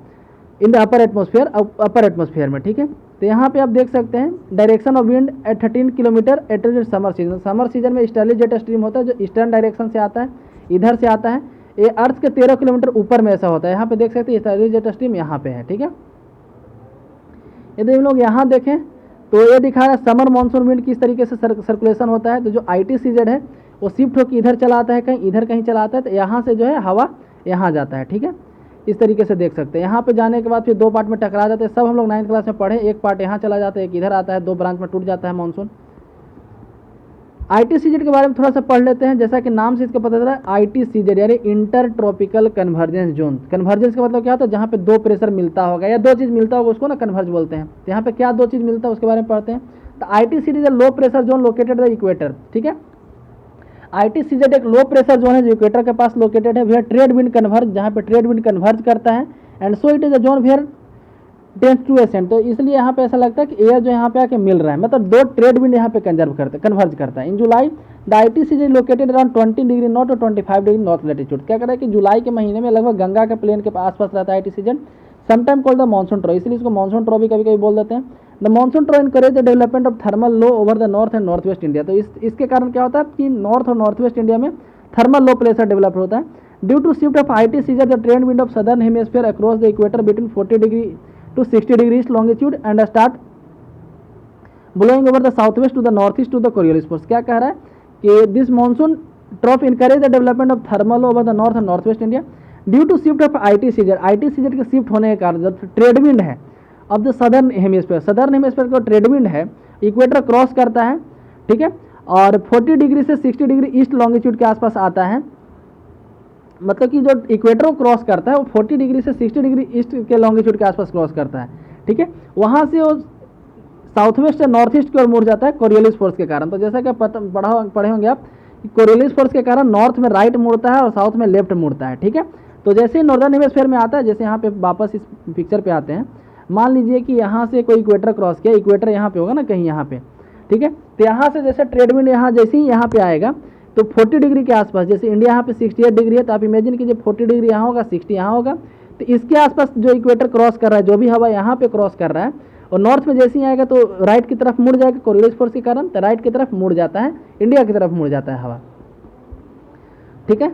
इन द अपर एटमोसफेयर में, ठीक है। तो यहाँ पे आप देख सकते हैं direction of wind at 13 kilometre at summer season. Summer season में ईस्टर्ली जेट स्ट्रीम होता है जो ईस्टर्न डायरेक्शन से आता है, इधर से आता है, ये अर्थ के 13 किलोमीटर ऊपर में ऐसा होता है। यहाँ पे देख सकते हैं ईस्टर्ली जेट स्ट्रीम यहाँ पे है, ठीक है। यदि हम लोग यहाँ देखें तो ये दिखा रहा है समर मानसून विंड किस तरीके से सर्कुलेशन होता है। तो जो ITCZ है वो शिफ्ट होकर इधर चला आता है, कहीं इधर कहीं चला आता है, तो यहाँ से जो है हवा यहाँ जाता है, ठीक है, इस तरीके से देख सकते हैं। यहाँ पे जाने के बाद फिर दो पार्ट में टकरा जाते हैं, सब हम लोग 9th क्लास में पढ़े, एक पार्ट यहाँ चला जाता है, एक इधर आता है, दो ब्रांच में टूट जाता है मानसून। ITCZ के बारे में थोड़ा सा पढ़ लेते हैं। जैसा कि नाम से इसका पता चला है ITCZ यानी inter tropical convergence zone. Convergence का मतलब क्या होता है, जहाँ पे दो प्रेशर मिलता होगा या दो चीज़ मिलता होगा उसको ना कन्वर्ज बोलते हैं। तो यहाँ पे क्या दो चीज़ मिलता है उसके बारे में पढ़ते हैं। तो ITCZ is low pressure zone located the equator, ठीक है। ITCZ एक लो प्रेशर जोन है जो इक्वेटर के पास लोकेटेड है। वेयर ट्रेड विंड कन्वर्ज, जहाँ पे ट्रेड विंड कन्वर्ज करता है, and so it is a zone where tends to ascent, तो इसलिए यहाँ पे ऐसा लगता है कि एयर जो यहाँ पे आके मिल रहा है, मतलब दो ट्रेड विंड यहाँ पे कन्वर्ज करता है। In July the ITCZ is located around 20 degree north और 25 डिग्री नॉर्थ लैटिट्यूड। क्या कर रहा है कि जुलाई के महीने में लगभग गंगा के प्लेन के आसपास रहता है ITCZ, sometime called the monsoon trough, इसलिए इसको मानसून ट्रो भी कभी कभी बोल देते हैं। The monsoon trough encourage the development of thermal low over the north and north west India, तो इसके कारण क्या होता है कि नॉर्थ और नॉर्थ वेस्ट इंडिया में थर्मल लो प्रेशर डेवलप होता है। Due to shift of ITCZ the trend wind of southern hemisphere across the equator between 40 degree to 60 degrees longitude and start blowing over the southwest to the northeast to the Coriolis force। क्या कह रहा है कि this monsoon trough encourage the development of thermal over the north and north west India due to shift of ITCZ के shift होने के कारण जब ट्रेड विंड है अब द सदर्न हेमिस्फीयर को ट्रेड विंड है इक्वेटर क्रॉस करता है, ठीक है, और 40 डिग्री से 60 डिग्री ईस्ट लॉन्गिट्यूड के आसपास आता है, मतलब कि जो इक्वेटर को क्रॉस करता है वो 40 डिग्री से 60 डिग्री ईस्ट के लॉन्गिट्यूड के आसपास क्रॉस करता है, ठीक है, वहाँ से वो साउथ वेस्ट या नॉर्थ ईस्ट की ओर मुड़ जाता है कोरियोलिस फोर्स के कारण। तो जैसा कि पढ़े होंगे आप, कोरियोलिस फोर्स के कारण नॉर्थ में राइट मुड़ता है और साउथ में लेफ्ट मुड़ता है, ठीक है। तो जैसे ही नॉर्दर्न हेमिस्फीयर में आता है, जैसे यहाँ पे वापस इस पिक्चर पे आते हैं, मान लीजिए कि यहाँ से कोई इक्वेटर क्रॉस किया, इक्वेटर यहाँ पे होगा ना कहीं यहाँ पे, ठीक है, तो यहाँ से जैसे ट्रेड विंड यहाँ जैसे ही यहाँ पे आएगा तो 40 डिग्री के आसपास, जैसे इंडिया यहाँ पे 68 डिग्री है, तो आप इमेजिन कीजिए 40 डिग्री यहाँ होगा, 60 यहाँ होगा, तो इसके आसपास जो इक्वेटर क्रॉस कर रहा है, जो भी हवा यहाँ पे क्रॉस कर रहा है, और नॉर्थ में जैसे ही आएगा तो राइट की तरफ मुड़ जाएगा कोरियोलिस फोर्स के कारण, तो राइट की तरफ मुड़ जाता है, इंडिया की तरफ मुड़ जाता है हवा, ठीक है।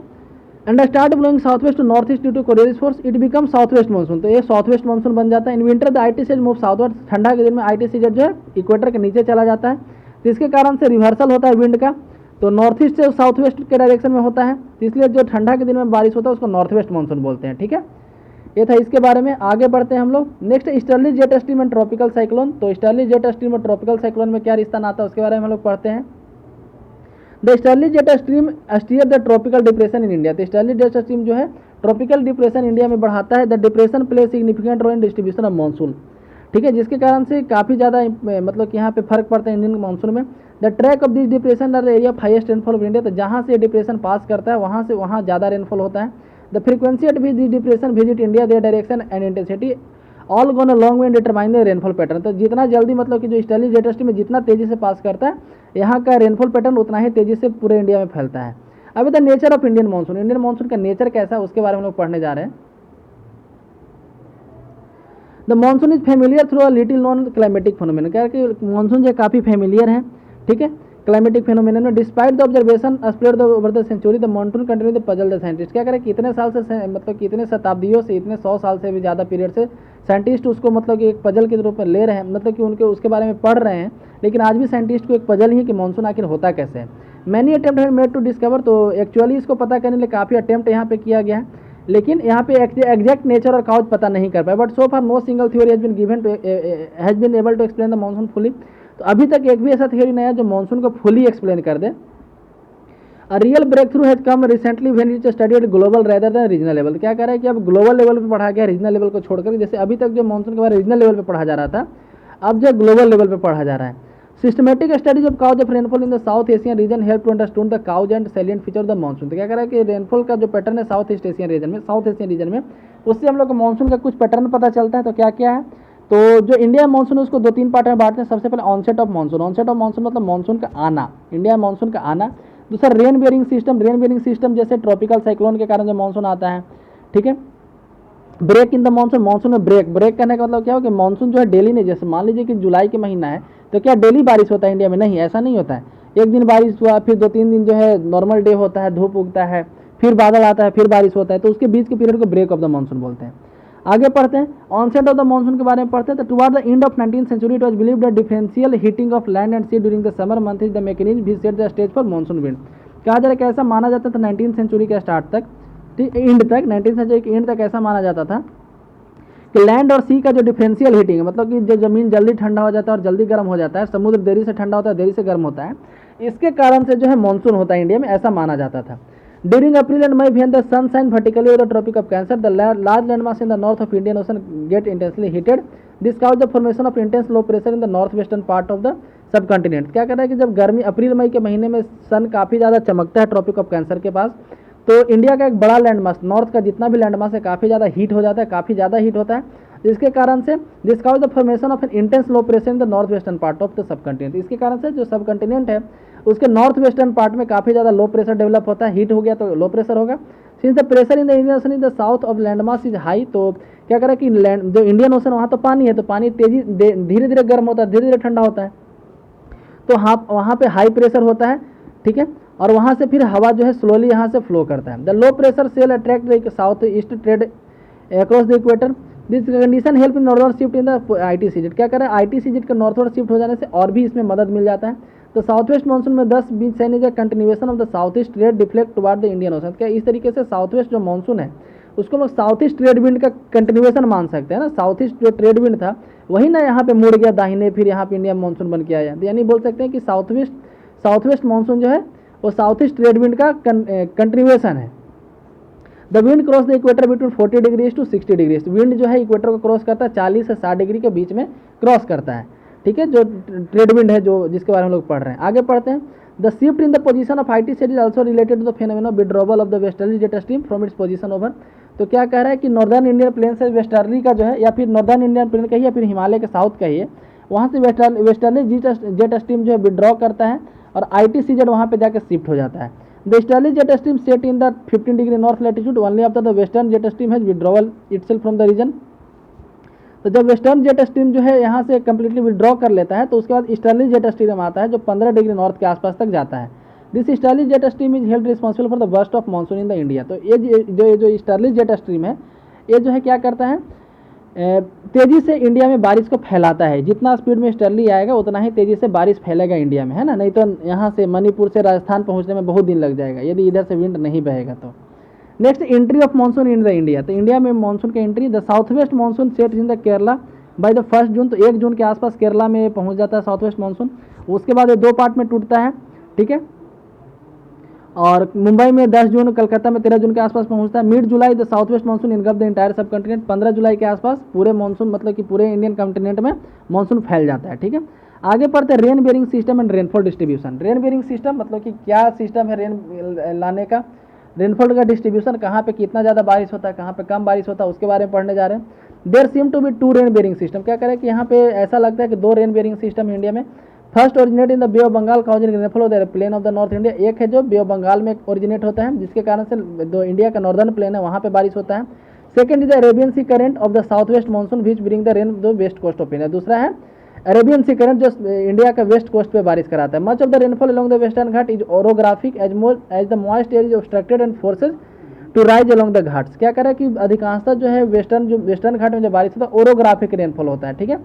And start blowing south west to north east due to Coriolis force, it become south west monsoon, तो ये साउथ वेस्ट मानसून बन जाता है। In winter the ITCZ move southward, ठंडा के दिन में ITCZ जो है इक्वेटर के नीचे चला जाता है, तो इसके कारण से रिवर्सल होता है विंड का, तो नॉर्थ ईस्ट से साउथ वेस्ट के डायरेक्शन में होता है, तो इसलिए जो ठंडा के दिन में बारिश होता है उसको नॉर्थ वेस्ट मानसून बोलते हैं, ठीक है। ये था इसके बारे में। आगे बढ़ते हैं हम लोग। Next easterly jet stream and tropical cyclone, तो ईस्टर्ली जेट स्ट्रीम और ट्रॉपिकल साइक्लोन में क्या रिश्ता आता है उसके बारे में हम लोग पढ़ते हैं। The easterly jet stream steer the tropical depression in India, तो ईस्टर्ली जेट स्ट्रीम जो है ट्रॉपिकल डिप्रेशन इंडिया में बढ़ाता है। The depression play significant role in distribution of monsoon, ठीक है, जिसके कारण से काफ़ी ज़्यादा मतलब कि यहाँ पे फर्क पड़ता है इंडियन मानसून में। The track of this depression are the area of highest rainfall of India, तो जहाँ से डिप्रेशन पास करता है वहाँ से वहाँ ज़्यादा रेनफॉल होता है। The frequency at which this depression visit India, their direction and intensity all gone a long way determine the rainfall pattern, तो जितना जल्दी मतलब कि जो ईस्टर्ली जेट स्ट्रीम में जितना तेज़ी से पास करता है, यहाँ का रेनफॉल पैटर्न उतना ही तेज़ी से पूरे इंडिया में फैलता है। अभी the nature of Indian monsoon का नेचर कैसा है उसके बारे में हम लोग पढ़ने जा रहे हैं। The monsoon is familiar through a little non climatic phenomenon, क्या कि मानसून जो काफ़ी फेमिलियर है, ठीक है, क्लाइमेटिक फेनोमेनन में। Despite the observation spread over the century the monsoon continue the puzzle the scientist, क्या करें कितने साल से मतलब कितने शताब्दियों से, इतने 100 साल से भी ज़्यादा पीरियड से साइंटिस्ट उसको मतलब कि एक पजल के रूप में ले रहे हैं, मतलब कि उनके उसके बारे में पढ़ रहे हैं, लेकिन आज भी साइंटिस्ट को एक पजल ही है कि मानसून आखिर होता कैसे है। मैनी अटेम्प्ट है मेड टू डिस्कवर, तो एक्चुअली इसको पता करने के लिए काफ़ी अटेम्प्ट यहाँ पे किया गया है, लेकिन यहाँ पे एग्जैक्ट नेचर और काउज पता नहीं कर पाए। But so far no single theory has been able to explain the monsoon fully, तो अभी तक एक भी ऐसा थ्योरी नहीं है जो मानसून को फुली एक्सप्लेन कर दे। A real breakthrough has come recently when it studied global rather than regional level, क्या कह रहा है कि अब ग्लोबल लेवल पे पढ़ा गया रीजनल लेवल को छोड़कर, जैसे अभी तक जो मानसून के बारे में रीजनल लेवल पे पढ़ा जा रहा था, अब जो ग्लोबल लेवल पे पढ़ा जा रहा है। Systematic studies of causes of rainfall in the south Asian region help to understand the causes and salient feature of the monsoon, तो क्या कह रहा है कि रेनफॉल का जो पैटर्न है साउथ एशियन रीजन में उससे हम लोग को मानसून का कुछ पैटर्न पता चलता है। तो क्या क्या है, तो जो इंडिया मानसून उसको 2-3 पार्ट में बांटते हैं। सबसे पहले ऑनसेट ऑफ मानसून मतलब मानसून का आना, इंडिया मानसून का आना। दूसरा रेन बियरिंग सिस्टम जैसे ट्रॉपिकल साइक्लोन के कारण जो मानसून आता है, ठीक है। ब्रेक इन द मानसून में ब्रेक करने का मतलब क्या हो कि मानसून जो है डेली नहीं, जैसे मान लीजिए कि जुलाई के महीना है तो क्या डेली बारिश होता है इंडिया में? नहीं, ऐसा नहीं होता है। एक दिन बारिश हुआ, फिर 2-3 दिन जो है नॉर्मल डे होता है, धूप उगता है, फिर बादल आता है, फिर बारिश होता है, तो उसके बीच के पीरियड को ब्रेक ऑफ द मानसून बोलते हैं। आगे पढ़ते हैं, ऑनसेट ऑफ द मानसून के बारे में पढ़ते हैं। तो toward the end of 19th century it was believed that differential heating of land and sea during the summer month is the mechanism which set the stage for monsoon wind. कहा जा रहा है कि ऐसा माना जाता था 19th सेंचुरी के स्टार्ट तक, एंड तक, 19th सेंचुरी के एंड तक ऐसा माना जाता था कि लैंड और सी का जो डिफरेंशियल हीटिंग है, मतलब कि जो जमीन जल्दी ठंडा हो जाता है और जल्दी गर्म हो जाता है, समुद्र देरी से ठंडा होता है, देरी से गर्म होता है, इसके कारण से जो है मानसून होता है इंडिया में, ऐसा माना जाता था। During April and May when the sun shine vertically over the tropic of Cancer the large land mass in the north of Indian ocean get intensely heated, this cause the formation of intense low pressure in the north western part of the subcontinent. क्या कहता है कि जब गर्मी अप्रैल मई के महीने में सन काफ़ी ज़्यादा चमकता है ट्रॉपिक ऑफ कैंसर के पास, तो इंडिया का एक बड़ा लैंड मास, नॉर्थ का जितना भी लैंड मास है काफ़ी ज़्यादा हीट हो जाता है, काफ़ी ज़्यादा हीट होता है, इसके कारण से this cause the formation of an intense low pressure in the north western part of the subcontinent. इसके कारण से जो सब कंटिनेंट है उसके नॉर्थ वेस्टर्न पार्ट में काफ़ी ज़्यादा लो प्रेशर डेवलप होता है, हीट हो गया तो लो प्रेशर होगा। Since the pressure in the Indian ocean in the south of land mass is high, तो क्या करें कि लैंड जो इंडियन ओशन वहाँ तो पानी है, तो पानी तेजी धीरे धीरे गर्म होता है, धीरे धीरे ठंडा होता है, तो वहाँ पे हाई प्रेशर होता है, ठीक है, और वहाँ से फिर हवा जो है स्लोली यहाँ से फ्लो करता है। The low pressure cell attract the south east trade across the equator. This condition help in northern shift in the ITCZ। क्या करें, ITCZ का नॉर्थवर्ड शिफ्ट हो जाने से और भी इसमें मदद मिल जाता है। तो साउथ वेस्ट मानसून में 10-20 Sen is a continuation of the south east trade deflect toward the Indian ocean. क्या इस तरीके से साउथ वेस्ट जो मानसून है उसको लोग साउथ ईस्ट ट्रेड विंड का कंटिन्यूएशन मान सकते हैं ना। साउथ ईस्ट जो ट्रेड विंड था वही ना यहाँ पे मुड़ गया दाहिने, फिर यहाँ पे इंडिया मानसून बन के आया, यानी बोल सकते हैं कि साउथ वेस्ट मानसून जो है वो साउथ ईस्ट ट्रेड विंड का कंटिन्यूएशन है। The wind cross the equator between 40 degrees to 60 degrees. Wind जो है इक्वेटर को क्रॉस करता है 40 से 60 डिग्री के बीच में क्रॉस करता है, ठीक है, जो ट्रेड विंड है जो जिसके बारे में हम लोग पढ़ रहे हैं। आगे पढ़ते हैं। The shift in the position of ITCZ is also related to the phenomena of withdrawal of the westerly jet stream from its position over. तो क्या कह रहा है कि नॉर्दर्न इंडियन प्लेन से वेस्टर्ली का जो है, या फिर नॉर्दर्न इंडियन प्लेन कहिए या फिर हिमालय के साउथ कहिए, वहाँ से वेस्टर्ली जेट स्ट्रीम जो है विड्रॉ करता है और ITCZ वहाँ पे जाकर शिफ्ट हो जाता है। The easterly jet stream set in the 15 degree north latitude only after the western jet stream has withdrawal itself from the region. तो जब वेस्टर्न जेट स्ट्रीम जो है यहाँ से कंप्लीटली विड्रॉ कर लेता है तो उसके बाद ईस्टर्ली जेट स्ट्रीम आता है जो 15 डिग्री नॉर्थ के आसपास तक जाता है। This easterly jet stream is held responsible for the burst of monsoon in the India. तो ये जो ईस्टर्ली जेट स्ट्रीम है ये जो है क्या करता है, तेज़ी से इंडिया में बारिश को फैलाता है। जितना स्पीड में ईस्टर्ली आएगा उतना ही तेज़ी से बारिश फैलेगा इंडिया में, है ना। नहीं तो यहाँ से मणिपुर से राजस्थान पहुँचने में बहुत दिन लग जाएगा यदि इधर से विंड नहीं बहेगा तो। Next, entry of monsoon in the India. तो इंडिया में मानसून की entry, the south west monsoon set in the Kerala by the 1 जून। तो 1 जून के आसपास केरला में पहुँच जाता है साउथ वेस्ट मानसून। उसके बाद ये 2 पार्ट में टूटता है, ठीक है, और मुंबई में 10 जून, कलकत्ता में 13 जून के आसपास पहुंचता है। Mid July the south west monsoon engulf the entire सब कंटिनेंट। 15 जुलाई के आसपास पूरे मानसून मतलब कि पूरे इंडियन कंटिनेंट में मानसून फैल जाता है, ठीक है। आगे पढ़ते हैं rain bearing system and rainfall distribution. Rain bearing system मतलब कि क्या सिस्टम है रेन लाने का, रेनफॉल का डिस्ट्रीब्यूशन, कहाँ पे कितना ज़्यादा बारिश होता है, कहाँ पे कम बारिश होता है, उसके बारे में पढ़ने जा रहे हैं। There seem to be 2 rain bearing system. क्या करें कि यहाँ पे ऐसा लगता है कि 2 रेन बेरिंग सिस्टम इंडिया में। First originate in the bay of Bengal causing rainfall of the plain of the north India. एक है जो बे ऑफ बंगाल में ओरिजिनेट होता है जिसके कारण से जो इंडिया का नॉर्दर्न प्लेन है वहाँ पे बारिश होता है। Second is the Arabian sea current of the south west monsoon which bring the rain the west coast of India. दूसरा है अरेबियन सी करंट जो इंडिया का वेस्ट कोस्ट पे बारिश कराता है। Much of the rainfall along the western Ghat is orographic as the moist air is obstructed and forces to rise along the Ghats. क्या करें कि अधिकांशतः जो है वेस्टर्न घाट में जो बारिश होता है ओरोग्राफिक रेनफॉल होता है, ठीक है।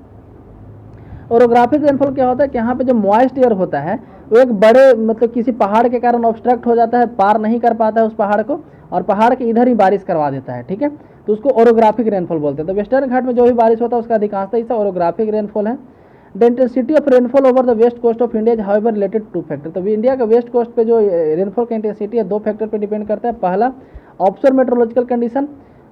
ओरोग्राफिक रेनफॉल क्या होता है कि यहाँ पे जो मॉइस्ट एयर होता है वो एक बड़े मतलब किसी पहाड़ के कारण ऑब्स्ट्रक्ट हो जाता है, पार नहीं कर पाता है उस पहाड़ को, और पहाड़ के इधर ही बारिश करवा देता है, ठीक है, तो उसको ओरोग्राफिक रेनफॉल बोलते हैं। तो वेस्टर्न घाट में जो भी बारिश होता है उसका अधिकांशतः हिस्सा ओरोग्राफिक रेनफॉल है। The intensity of rainfall over the west coast of India is however related to factor. तो इंडिया का वेस्ट कोस्ट पे जो रेनफॉल का इंटेंसिटी है 2 फैक्टर पे डिपेंड करता है। पहला ऑफशोर मेट्रोलॉजिकल कंडीशन,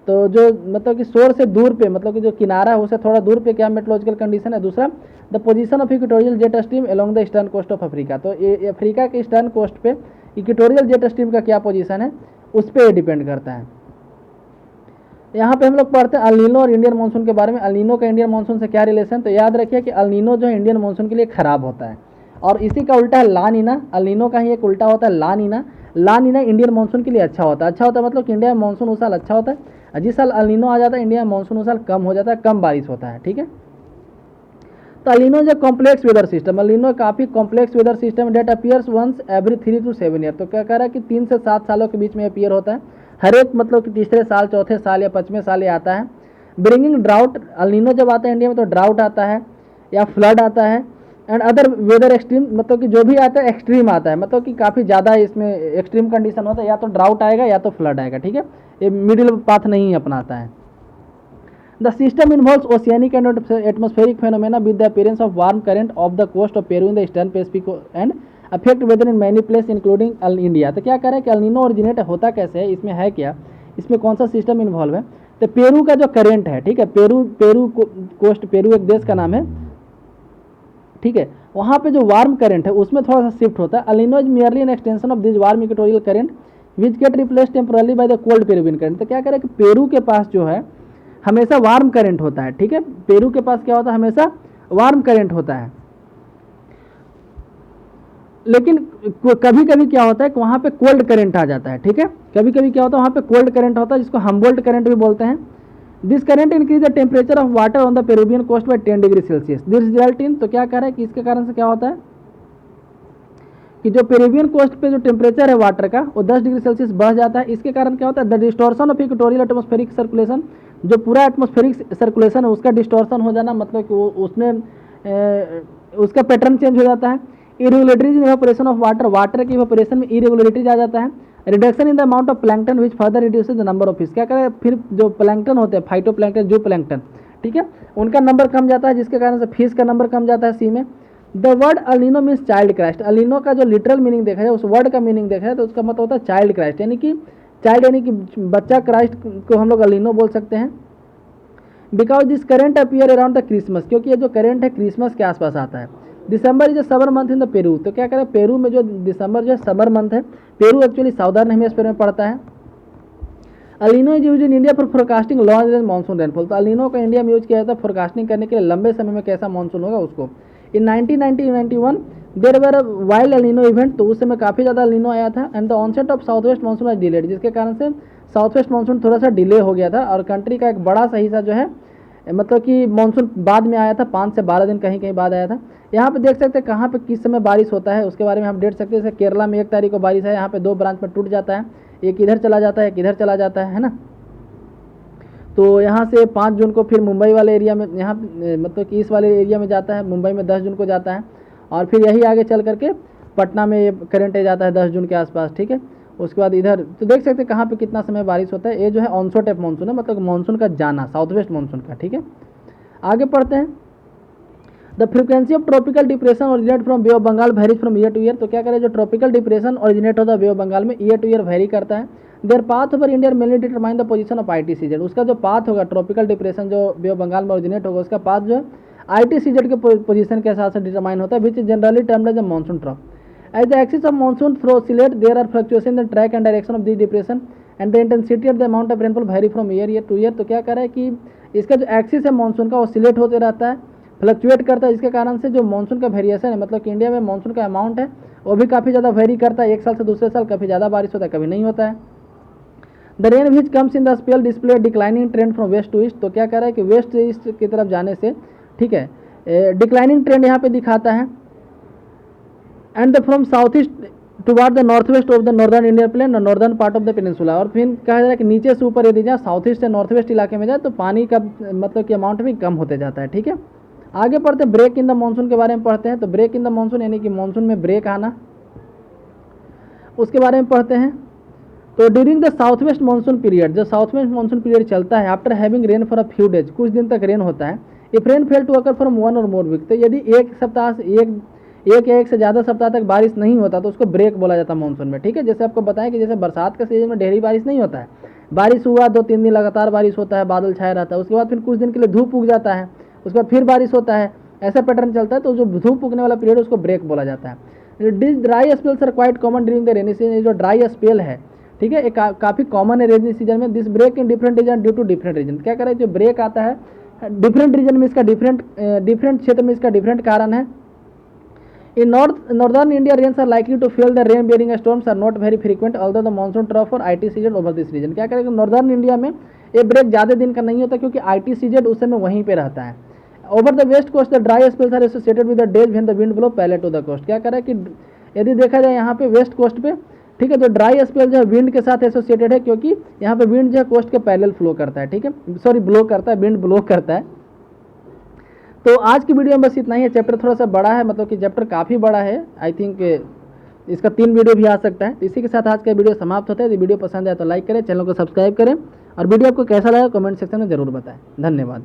तो जो मतलब कि शोर से दूर पे मतलब कि जो किनारा है उससे थोड़ा दूर पे क्या मेट्रोलॉजिकल कंडीशन है। दूसरा the position of equatorial jet stream along the eastern coast of Africa. तो ये अफ्रीका के ईस्टर्न कोस्ट पे इक्वेटोरियल जेट स्ट्रीम का क्या पोजीशन है उस पर डिपेंड करता है। यहाँ पे हम लोग पढ़ते हैं अल नीनो और इंडियन मानसून के बारे में। अल नीनो का इंडियन मानसून से क्या रिलेशन, तो याद रखिए कि अल नीनो जो है इंडियन मानसून के लिए खराब होता है, और इसी का उल्टा है ला नीना। अल नीनो का ही एक उल्टा होता है ला नीना। ला नीना इंडियन मानसून के लिए अच्छा होता है। अच्छा होता है मतलब कि इंडिया में मानसून उस साल अच्छा होता है, जिस साल अल नीनो आ जाता है इंडिया में मानसून उस साल कम हो जाता है, कम बारिश होता है, ठीक है। तो अल नीनो जो complex weather system, El Nino काफ़ी complex weather system that appears once every 3 to 7 year. तो क्या कह रहा है कि 3 से 7 सालों के बीच में अपीयर होता है, हर एक मतलब कि तीसरे साल, चौथे साल या 5वें साल ये आता है। ब्रिंगिंग ड्राउट, अल नीनो जब आता है इंडिया में तो ड्राउट आता है या फ्लड आता है, एंड अदर वेदर एक्सट्रीम, मतलब कि जो भी आता है एक्सट्रीम आता है, मतलब कि काफ़ी ज़्यादा इसमें एक्सट्रीम कंडीशन होता है, या तो ड्राउट आएगा या तो फ्लड आएगा, ठीक है, ये मिडिल पाथ नहीं अपनाता है। The system involves oceanic and atmospheric phenomena with the appearance of warm current of the coast of Peru in the eastern Pacific and affect weather in many place including al India. तो क्या करें कि El Nino originate होता कैसे है, इसमें है क्या, इसमें कौन सा सिस्टम इन्वॉल्व है। तो पेरू का जो करेंट है, ठीक है, पेरू कोस्ट, पेरू एक देश का नाम है, ठीक है, वहाँ पे जो वार्म करंट है उसमें थोड़ा सा शिफ्ट होता है। El Nino is merely an extension of this warm equatorial current which get replace temporarily by the cold Peruvian current. तो क्या करें कि पेरू के पास जो है हमेशा वार्म करंट होता है, ठीक है। पेरू के पास क्या होता है, हमेशा वार्म करंट होता है। लेकिन कभी कभी क्या होता है कि वहाँ पे कोल्ड करंट आ जाता है, ठीक है। कभी कभी क्या होता है वहाँ पे कोल्ड करंट होता है, जिसको हमबोल्ट करंट भी बोलते हैं। This current increase the temperature of water on the Peruvian coast by 10 degree Celsius. This result in, तो क्या कह रहा है कि इसके कारण से क्या होता है कि जो पेरुवियन कोस्ट पे जो टेम्परेचर है वाटर का वो 10 डिग्री सेल्सियस बढ़ जाता है। इसके कारण क्या होता है, the distortion of equatorial atmospheric circulation, जो पूरा एटमॉस्फेरिक सर्कुलेशन है उसका डिस्टॉर्शन हो जाना, मतलब कि वो उसमें उसका पैटर्न चेंज हो जाता है। Irregularities in evaporation of water, water के इवेपोरेशन में इरेगुलेटरीज आ जाता है। Reduction in the amount of plankton which further reduces the number of fish, क्या करें फिर जो प्लैंकटन होते हैं, फाइटो प्लैंकटन, जो प्लैंकटन, ठीक है, उनका नंबर कम जाता है, जिसके कारण से फिश का नंबर कम जाता है सी में। The word El Niño means child Christ, El Niño का जो लिटरल मीनिंग देखा जाए, उस वर्ड का मीनिंग देखा जाए तो उसका मतलब होता है चाइल्ड क्राइस्ट, यानी कि चाइल्ड यानी कि बच्चा, क्राइस्ट को हम लोग अलिनो बोल सकते हैं। Because this current appear around the Christmas, क्योंकि ये जो करेंट है क्रिसमस के आसपास आता है। December is a summer month in the Peru, तो क्या करें पेरू में जो दिसंबर जो है समर मंथ है। पेरू एक्चुअली साउदर्न हेमिस्फीयर में पड़ता है। El Nino is use in India for forecasting long range monsoon rainfall, तो अलिनो का इंडिया में यूज किया जाता है फोरकास्टिंग करने के लिए लंबे समय में कैसा मानसून होगा उसको। In 1990-91 there were wild El Nino event, तो उस समय काफ़ी ज़्यादा अलिनो आया था। And the onset of south west monsoon was delayed, जिसके कारण से साउथ वेस्ट मानसून थोड़ा सा डिले हो गया था और कंट्री का एक बड़ा सा हिस्सा जो है मतलब कि मानसून बाद में आया था, 5 से 12 दिन कहीं कहीं बाद आया था। यहाँ पे देख सकते हैं कहाँ पे किस समय बारिश होता है, उसके बारे में हम देख सकते हैं। जैसे केरला में 1 तारीख को बारिश है, यहाँ पे 2 ब्रांच में टूट जाता है, एक इधर चला जाता है, एक इधर चला जाता है ना। तो यहाँ से 5 जून को फिर मुंबई वाले एरिया में, यहाँ मतलब कि इस वाले एरिया में जाता है, मुंबई में 10 जून को जाता है, और फिर यही आगे चल करके पटना में ये करंट आ जाता है 10 जून के आसपास, ठीक है। उसके बाद इधर तो देख सकते हैं कहाँ पे कितना समय बारिश होता है। ये जो है ऑनसो टाइप मानसून है, मतलब मानसून का जाना, साउथ वेस्ट मानसून का, ठीक है। आगे पढ़ते हैं। The frequency of tropical depression originate from bay of Bengal varies from year to year, तो क्या करें जो ट्रॉपिकल डिप्रेशन ओरिजिनेट होता है बे ऑफ बंगाल में, ईयर टू ईयर वेरी करता है। There path over India mainly determine the position of ITCZ, उसका जो पाथ होगा ट्रॉपिकल डिप्रेशन जो बे ऑफ बंगाल में ओरिजिनेट होगा उसका पाथ जो है ITCZ के पोजीशन के हिसाब से डिटरमाइन होता है, which is generally termed as a monsoon trough. As the axis of monsoon through oscillate, there are fluctuation in the track and direction of this depression and the intensity of the amount of rainfall vary from year to year, तो क्या कर रहा है कि इसका जो axis है monsoon का ऑसिलेट होते रहता है, फ्लक्चुएट करता है, जिसके कारण से जो मानसून का वेरिएशन है, मतलब कि इंडिया में मानसून का अमाउंट है वो भी काफ़ी ज़्यादा वेरी करता है, एक साल से दूसरे साल कभी ज़्यादा बारिश होता है, कभी नहीं होता है। The rain which comes in the spell display declining trend from west to east, तो क्या कह रहा है कि वेस्ट से ईस्ट की तरफ जाने से, ठीक है, डिक्लाइनिंग ट्रेंड यहाँ पे दिखाता है। And the from south east toward the north west of the northern Indian plain और northern part of the peninsula, और फिर कहा जा रहा है कि नीचे से ऊपर यदि जाए साउथ ईस्ट से नॉर्थ वेस्ट इलाके में जाए तो पानी का मतलब कि अमाउंट भी कम होते जाता है, ठीक है। आगे पढ़ते हैं ब्रेक इन द मानसून के बारे में पढ़ते हैं। तो ब्रेक इन द मानसून यानी कि मानसून में ब्रेक आना, उसके बारे में पढ़ते हैं। तो during the south west monsoon period, जो साउथ वेस्ट मानसून पीरियड चलता है, after having rain for a few days, कुछ दिन तक रेन होता है। If rain fail to occur from 1 और मोर वीक, तो यदि एक सप्ताह से एक या एक से ज़्यादा सप्ताह तक बारिश नहीं होता तो उसको ब्रेक बोला जाता है मानसून में, ठीक है। जैसे आपको बताएं कि जैसे बरसात के सीजन में ढेरी बारिश नहीं होता है, बारिश हुआ 2-3 दिन लगातार बारिश होता है, बादल छाया रहता है, उसके बाद फिर कुछ दिन के लिए धूप उग जाता है, उसके बाद फिर बारिश होता है, ऐसा पैटर्न चलता है। तो जो धूप उगने वाला पीरियड उसको ब्रेक बोला जाता है। This dry spells are quite common during the rainy season, जो ड्राई स्पेल है, ठीक है, काफ़ी कॉमन है रेनी सीजन में। This break in different region due to different reason, क्या करें जो ब्रेक आता है डिफरेंट रीजन में, इसका डिफरेंट क्षेत्र में इसका डिफरेंट कारण है। In northern India rains are likely to fail, the rain bearing storms are not very frequent although the monsoon trough और ITCZ ओवर दिस रीजन, क्या करें नॉर्दर्न इंडिया में ये ब्रेक ज़्यादा दिन का नहीं होता क्योंकि ITCZ उस समय वहीं पे रहता है। Over the west coast the dry spells are associated with the days when the wind blow parallel to the coast, क्या करें कि यदि देखा जाए यहाँ पे वेस्ट कोस्ट पे, ठीक है, जो ड्राई स्पेल जो है विंड के साथ एसोसिएटेड है, क्योंकि यहाँ पे विंड जो है कोस्ट के पैरेलल फ्लो करता है, ठीक है, सॉरी ब्लो करता है, विंड ब्लो करता है। तो आज की वीडियो में बस इतना ही है। चैप्टर थोड़ा सा बड़ा है, मतलब कि चैप्टर काफ़ी बड़ा है, आई थिंक इसका 3 वीडियो भी आ सकता है। इसी के साथ आज का वीडियो समाप्त होता है। यदि वीडियो पसंद आए तो लाइक करें, चैनल को सब्सक्राइब करें, और वीडियो आपको कैसा लगा कमेंट सेक्शन में ज़रूर बताएं। धन्यवाद।